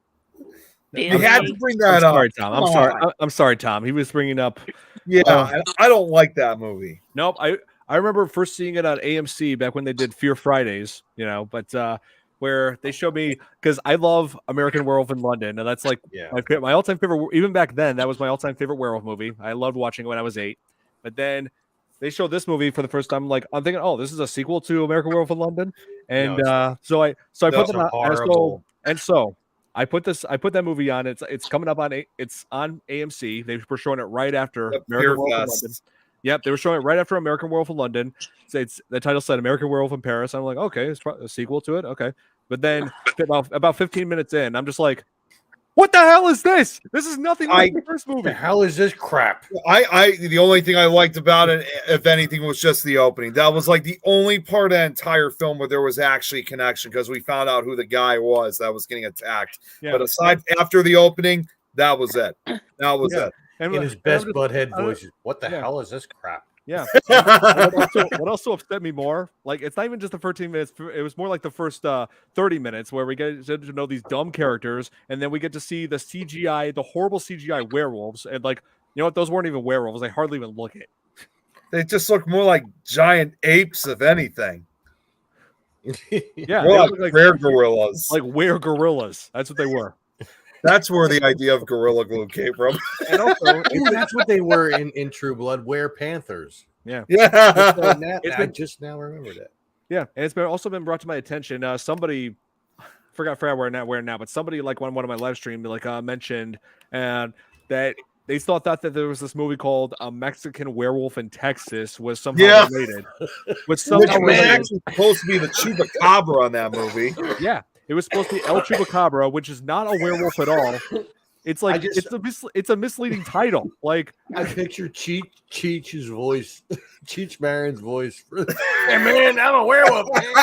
You had to bring that up. Sorry, Tom. I'm sorry, Tom. He was bringing up. Yeah, I don't like that movie. Nope. I remember first seeing it on AMC back when they did Fear Fridays. But where they showed me, because I love American Werewolf in London, and that's like my all-time favorite. Even back then, that was my all-time favorite werewolf movie. I loved watching it when I was 8. But then they showed this movie for the first time. I'm thinking, oh, this is a sequel to American Werewolf in London, and so I put them on, and so I put that movie on. It's coming up it's on AMC. They were showing it right after American Werewolf in London. Yep, they were showing it right after American Werewolf in London. So the title said American Werewolf in Paris. I'm like, okay, it's a sequel to it. Okay. But then about 15 minutes in, I'm just like, what the hell is this? This is nothing like the first movie. The hell is this crap? The only thing I liked about it, if anything, was just the opening. That was like the only part of the entire film where there was actually connection, because we found out who the guy was that was getting attacked. Yeah. But aside after the opening, that was it. That was it. And in his best butthead voice, what the hell is this crap? Yeah. What also upset me more, like, it's not even just the 13 minutes. It was more like the first 30 minutes where we get to know these dumb characters, and then we get to see the CGI, the horrible CGI werewolves. And like, you know what? Those weren't even werewolves. They hardly even look it. They just look more like giant apes, if anything. Yeah. More like were-gorillas. Like were-gorillas. That's what they were. That's where the idea of Gorilla Glue came from. And also, that's what they were in True Blood, were-panthers. Yeah. I just now remembered it. Yeah, and it's also been brought to my attention. Somebody, forgot where now, but somebody like one of my live stream mentioned that they thought that there was this movie called A Mexican Werewolf in Texas was somehow related. Which was actually supposed to be the chupacabra on that movie. Yeah. It was supposed to be El Chupacabra, which is not a werewolf at all. It's like it's a misleading title. Like I picture Cheech's voice, Cheech Marin's voice. Hey man, I'm a werewolf, man.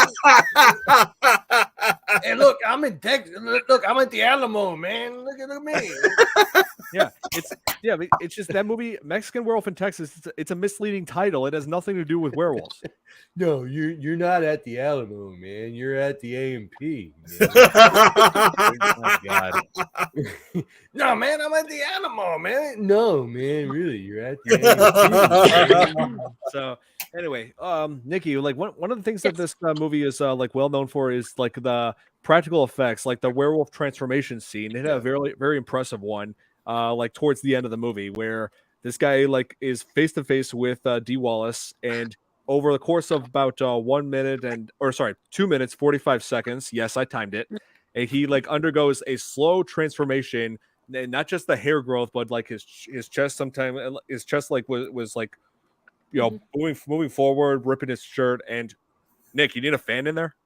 Hey, look, I'm in Texas. Look, I'm at the Alamo, man. Look at me. It's just that movie, Mexican Werewolf in Texas. It's a misleading title. It has nothing to do with werewolves. No, you're not at the Alamo, man. You're at the A&P. Oh, God. No, man, I'm at the Alamo, man. No, man, really, you're at the A&P. So anyway, Nikki, like one of the things that this movie is like well known for is like the practical effects, like the werewolf transformation scene. It had a very, very impressive one. Like towards the end of the movie, where this guy like is face to face with Dee Wallace, and over the course of about 2 minutes 45 seconds, yes, I timed it, and he like undergoes a slow transformation, and not just the hair growth, but like his chest. Sometimes his chest like was like, you know, moving forward, ripping his shirt. And Nick, you need a fan in there.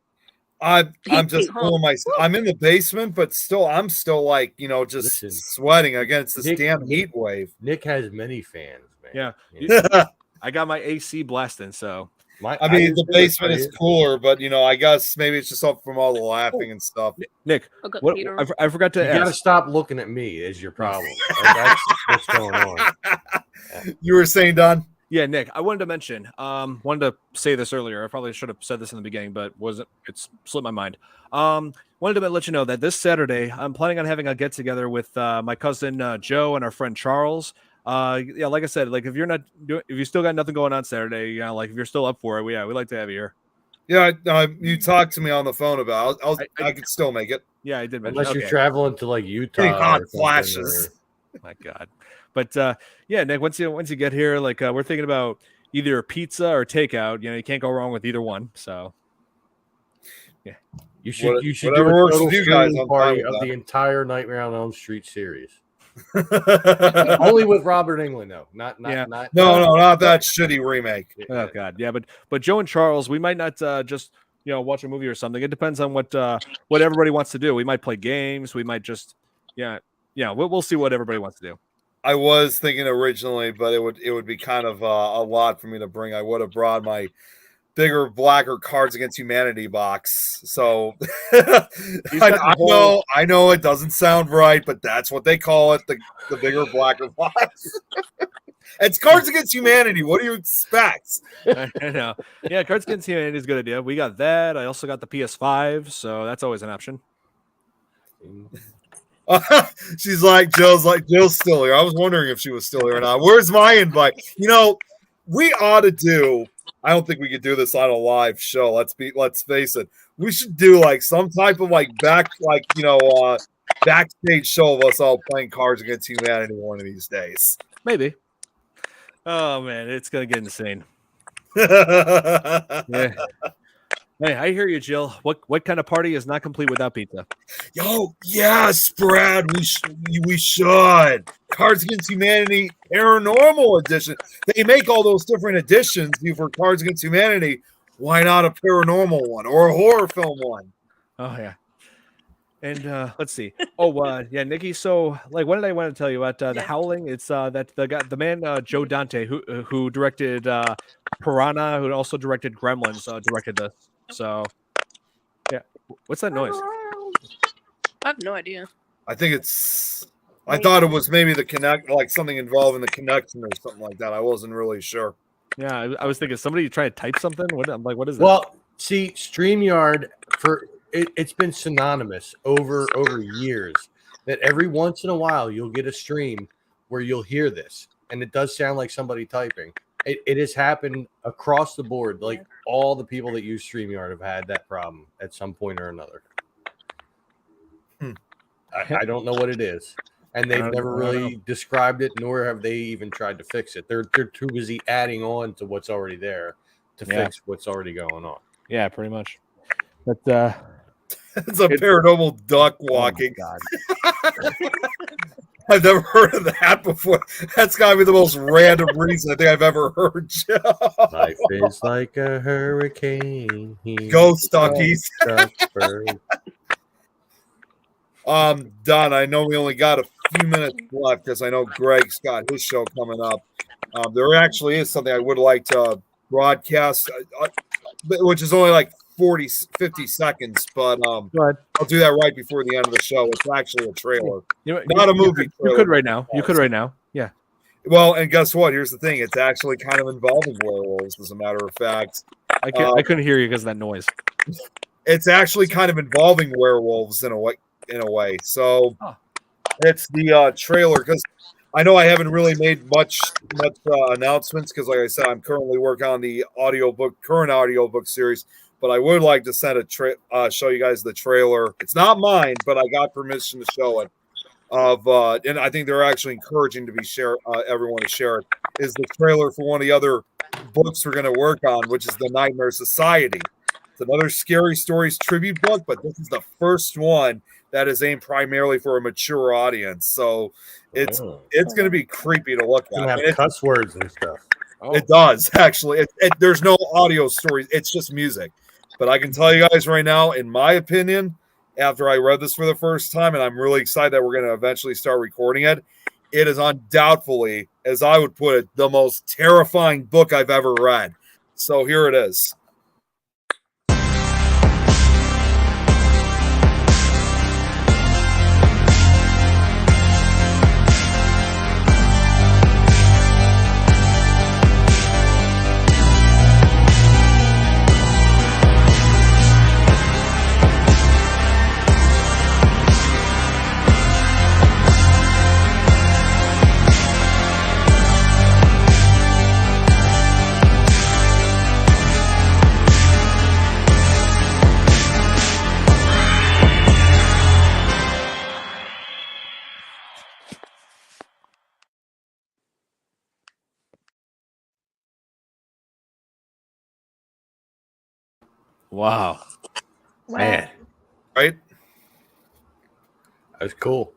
I'm just pulling myself. I'm in the basement, but I'm still like, you know, just sweating against this damn heat wave. Nick has many fans, man. Yeah. I got my AC blasting, so I mean the basement is cooler, but you know, I guess maybe it's just up from all the laughing and stuff. Nick, I forgot to ask. You gotta stop looking at me is your problem. That's what's going on. You were saying, Don? Yeah, Nick, I wanted to mention, wanted to say this earlier. I probably should have said this in the beginning, but it's slipped my mind. Wanted to let you know that this Saturday, I'm planning on having a get together with my cousin Joe and our friend Charles. Yeah, like I said, like if you still got nothing going on Saturday, you know, like if you're still up for it, we'd like to have you here. Yeah, you talked to me on the phone about. I could still make it. Yeah, I did mention. Unless you're traveling to like Utah. Getting hot flashes. My God. But yeah, Nick, once you get here, like we're thinking about either pizza or takeout. You know, you can't go wrong with either one. So yeah, you should whatever do a works total with you guys. party of the entire Nightmare on Elm Street series. Only with Robert Englund, though. Not that shitty remake. Oh God, yeah, but Joe and Charles, we might not just watch a movie or something. It depends on what everybody wants to do. We might play games. We might just we'll see what everybody wants to do. I was thinking originally, but it would be kind of a lot for me to bring. I would have brought my bigger, blacker Cards Against Humanity box. So I know it doesn't sound right, but that's what they call it, the bigger, blacker box. It's Cards Against Humanity. What do you expect? I know. Yeah, Cards Against Humanity is a good idea. We got that. I also got the PS5, so that's always an option. She's like, Jill's still here. I was wondering if she was still here or not. Where's my invite? We ought to do. I don't think we could do this on a live show. Let's face it. We should do like some type of backstage show of us all playing Cards Against Humanity one of these days. Maybe. Oh man, it's gonna get insane. Yeah. Hey, I hear you, Jill. What kind of party is not complete without pizza? Yo, yes, Brad. We should. Cards Against Humanity Paranormal Edition. They make all those different editions for Cards Against Humanity. Why not a paranormal one or a horror film one? Oh yeah. And let's see. Oh yeah, Nikki. So like, what did I want to tell you about the Howling? It's that the man Joe Dante who directed Piranha, who also directed Gremlins, directed this. So, yeah. What's that noise? I have no idea. I think I thought it was maybe the connect, like something involving the connection or something like that. I wasn't really sure. Yeah, I was thinking somebody trying to type something. I'm like, what is that? Well, see, StreamYard it's been synonymous over years that every once in a while you'll get a stream where you'll hear this, and it does sound like somebody typing. It has happened across the board. Like all the people that use StreamYard have had that problem at some point or another. I don't know what it is. And they've never really described it, nor have they even tried to fix it. They're too busy adding on to what's already there to fix what's already going on. Yeah, pretty much. But it's a paranormal duck walking. Oh God. I've never heard of that before. That's got to be the most random reason I think I've ever heard. Life is like a hurricane. Ghost donkeys. Don, I know we only got a few minutes left because I know Greg's got his show coming up. There actually is something I would like to broadcast, which is only like 50 seconds, but Go ahead. I'll do that right before the end of the show. It's actually a trailer, You, not a movie. You could right now. You could right now. Yeah. Well, and guess what? Here's the thing. It's actually kind of involving werewolves, as a matter of fact. I couldn't hear you because of that noise. It's actually kind of involving werewolves in a way. So it's the trailer, because I know I haven't really made much announcements because, like I said, I'm currently working on the current audiobook series. But I would like to send show you guys the trailer. It's not mine, but I got permission to show it. And I think they're actually encouraging to be everyone to share it. Is the trailer for one of the other books we're going to work on, which is the Nightmare Society. It's another Scary Stories tribute book, but this is the first one that is aimed primarily for a mature audience. So it's going to be creepy to look at. It's going to have cuss words and stuff. It does, actually. There's no audio stories. It's just music. But I can tell you guys right now, in my opinion, after I read this for the first time, and I'm really excited that we're going to eventually start recording it, it is undoubtedly, as I would put it, the most terrifying book I've ever read. So here it is. Wow. Man. Right? That's cool.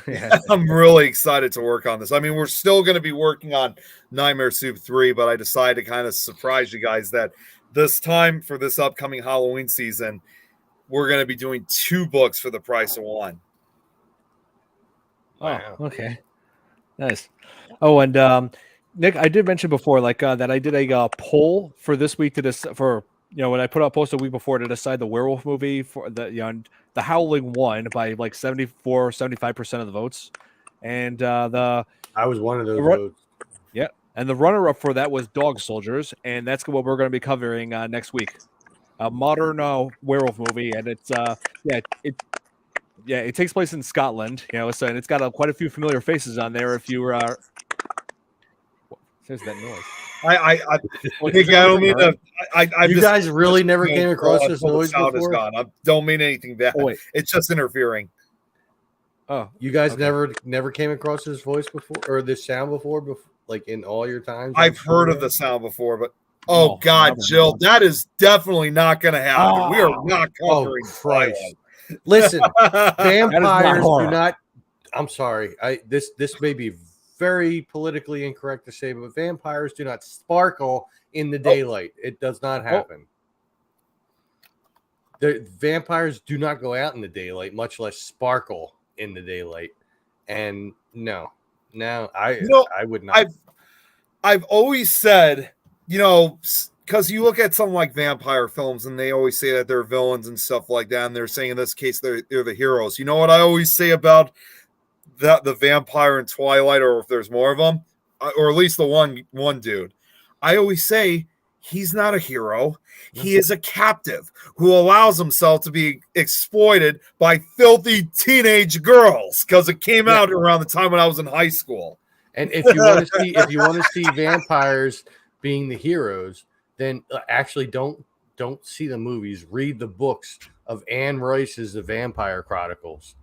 Yeah. I'm really excited to work on this. I mean, we're still going to be working on Nightmare Soup 3, but I decided to kind of surprise you guys that this time for this upcoming Halloween season, we're going to be doing 2 books for the price of 1. Wow. Oh, okay. Nice. Oh, and Nick, I did mention before, like that I did a poll for this week for when I put out a post a week before to decide the werewolf movie for the Howling won by like 75% of the votes, and I was one of those votes. Yeah, and the runner-up for that was Dog Soldiers, and that's what we're going to be covering next week. A modern werewolf movie, and it's it takes place in Scotland, so, and it's got quite a few familiar faces on there. If you were, there's that noise. I don't mean to. You guys really never came across this noise before? I don't mean anything bad. Oh, it's just interfering. Oh, you guys never came across this voice before or this sound before, like in all your times? I've heard of the sound before, but God, Jill, that is definitely not going to happen. We are not covering Christ. Listen, vampires do not. I'm sorry. This may be very politically incorrect to say, but vampires do not sparkle in the daylight. It does not happen. The vampires do not go out in the daylight, much less sparkle in the daylight. And no, I would not. I've always said, because you look at something like vampire films and they always say that they're villains and stuff like that, and they're saying in this case they're the heroes. You know what I always say about the vampire in Twilight, or if there's more of them, or at least the one dude, I always say he's not a hero. He is a captive who allows himself to be exploited by filthy teenage girls because it came out around the time when I was in high school. And if you want to see vampires being the heroes, then actually don't see the movies. Read the books of Anne Rice's The Vampire Chronicles.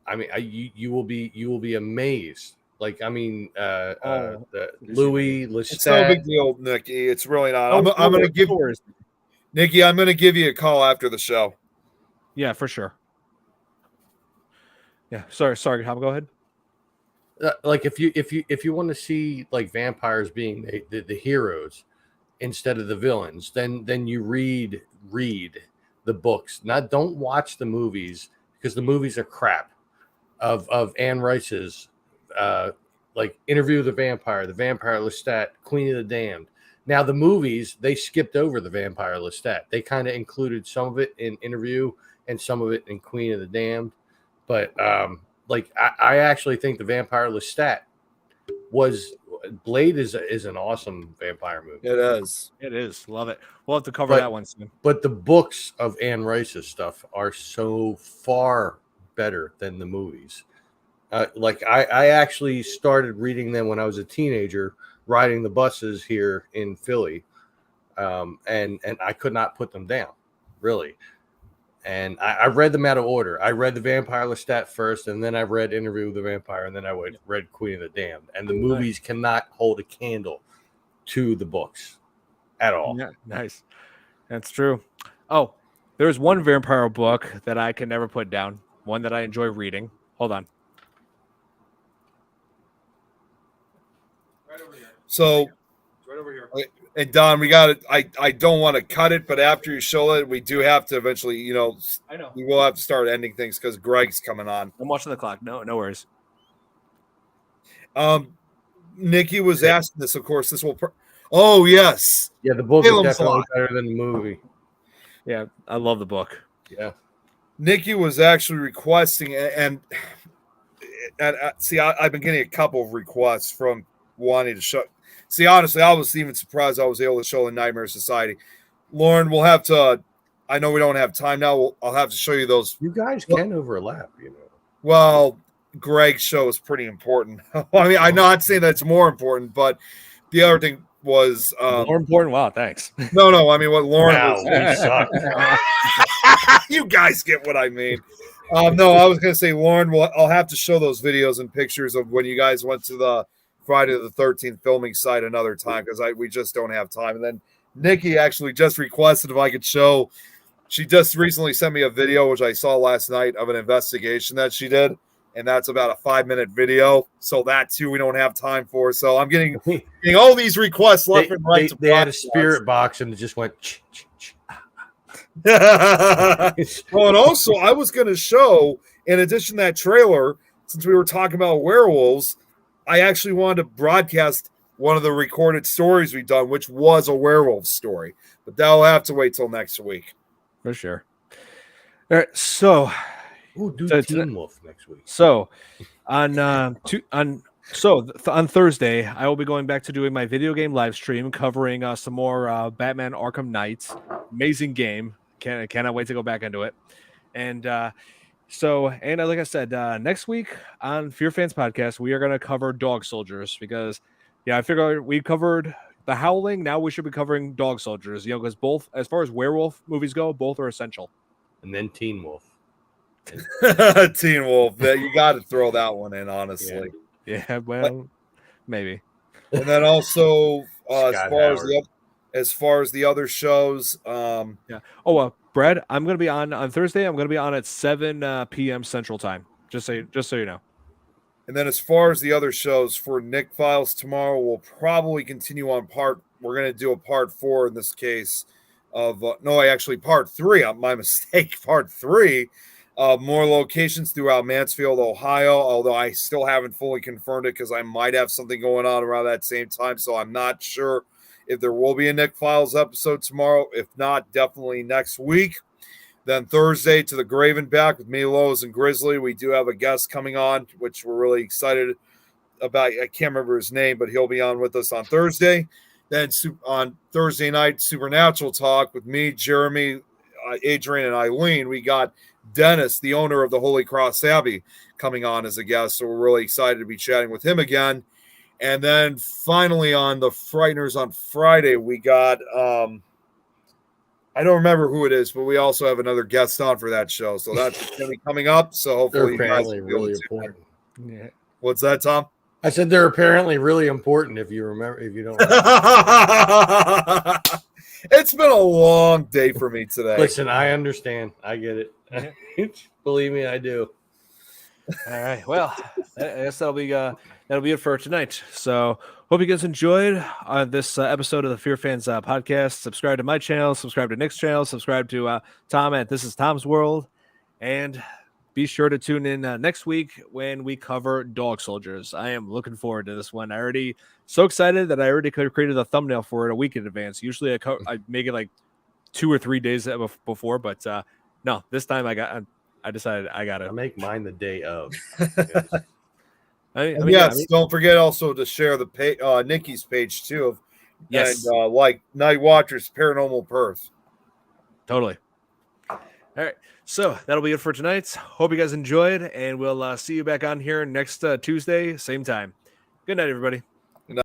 I mean, you will be amazed. Like, I mean, Louis Lestat. It's no big deal, Nikki. It's really not. I'm going to give Nikki. I'm going to give you a call after the show. Yeah, for sure. Yeah, sorry, Tom, go ahead. Like, if you want to see like vampires being the heroes instead of the villains, then you read the books. Don't watch the movies because the movies are crap. of Anne Rice's, like Interview with the Vampire, Lestat, Queen of the Damned. Now the movies, they skipped over the Vampire Lestat. They kind of included some of it in Interview and some of it in Queen of the Damned. But like I actually think the Vampire Lestat was Blade is an awesome vampire movie. It is. It is. Love it. We'll have to cover that one soon. But the books of Anne Rice's stuff are so far better than the movies. Like I actually started reading them when I was a teenager, riding the buses here in Philly, and I could not put them down, really. And I read them out of order. I read the Vampire Lestat first, and then I read Interview with the Vampire, and then I read Queen of the Damned. And the movies cannot hold a candle to the books at all. Yeah, nice. That's true. Oh, there's one vampire book that I can never put down. One that I enjoy reading. Hold on. Right over here. So, right over here. And Don, we got it. I don't want to cut it, but after you show it, we do have to eventually, I know. we will have to start ending things because Greg's coming on. I'm watching the clock. No worries. Nikki was asking this, of course. This will. Oh yes. Yeah, the book is Salem's definitely Lot. better than the movie. Yeah, I love the book. Yeah. Nikki was actually requesting, and see, I've been getting a couple of requests from wanting to show. See, honestly, I was even surprised I was able to show the Nightmare Society. Lauren, we'll have to. I know we don't have time now. I'll have to show you those. You guys can overlap, Well, Greg's show is pretty important. I mean, I'm not saying that's more important, but the other thing was more important. Wow, thanks. No. I mean, what Lauren was. we suck. You guys get what I mean. No, I was going to say, Lauren, I'll have to show those videos and pictures of when you guys went to the Friday the 13th filming site another time because we just don't have time. And then Nikki actually just requested if I could show. She just recently sent me a video, which I saw last night, of an investigation that she did. And that's about a 5-minute video. So that, too, we don't have time for. So I'm getting all these requests left and right. They had a spirit box and it just went. Well, and also, I was going to show, in addition to that trailer, since we were talking about werewolves, I actually wanted to broadcast one of the recorded stories we've done, which was a werewolf story. But that'll have to wait till next week. For sure. All right, so Teen Wolf next week. So on Thursday, I will be going back to doing my video game live stream covering some more Batman Arkham Knights. Amazing game. Cannot wait to go back into it. And like I said, next week on FearFans podcast, we are going to cover Dog Soldiers because, I figured we covered the Howling. Now we should be covering Dog Soldiers, because both, as far as werewolf movies go, both are essential. And then Teen Wolf. Teen Wolf. You got to throw that one in, honestly. Yeah, well, maybe. And then also, as far as the other shows, Brad, I'm going to be on Thursday. I'm going to be on at 7 p.m. Central Time. Just so you know. And then as far as the other shows for Nick Files tomorrow, we'll probably continue on we're going to do a part 4 in this case of, part 3. My mistake, part 3. More locations throughout Mansfield, Ohio, although I still haven't fully confirmed it because I might have something going on around that same time. So I'm not sure if there will be a Nick Files episode tomorrow. If not, definitely next week. Then Thursday to the grave and back with me, Lowe's, and Grizzly. We do have a guest coming on, which we're really excited about. I can't remember his name, but he'll be on with us on Thursday. Then on Thursday night, Supernatural Talk with me, Jeremy, Adrian, and Eileen. We got Dennis, the owner of the Holy Cross Abbey, coming on as a guest. So we're really excited to be chatting with him again. And then finally on the Frighteners on Friday, we got, I don't remember who it is, but we also have another guest on for that show. So that's going to be coming up. So hopefully they're apparently really important. Yeah. What's that, Tom? I said they're apparently really important if you don't remember. It's been a long day for me today. Listen, I understand. I get it. Believe me, I do. All right. Well, I guess that'll be it for tonight. So hope you guys enjoyed this episode of the FearFans podcast. Subscribe to my channel. Subscribe to Nick's channel. Subscribe to Tom at This Is Tom's World. And be sure to tune in next week when we cover Dog Soldiers. I am looking forward to this one. I already so excited that I already could have created a thumbnail for it a week in advance. Usually I make it like 2 or 3 days before, but no, this time I decided I got I to make mine the day of. Yes, don't forget also to share the Nikki's page too of yes, and like Night Watchers Paranormal Perth. totally. All right, so that'll be it for tonight. Hope you guys enjoyed, and we'll see you back on here next Tuesday, same time. Good night, everybody.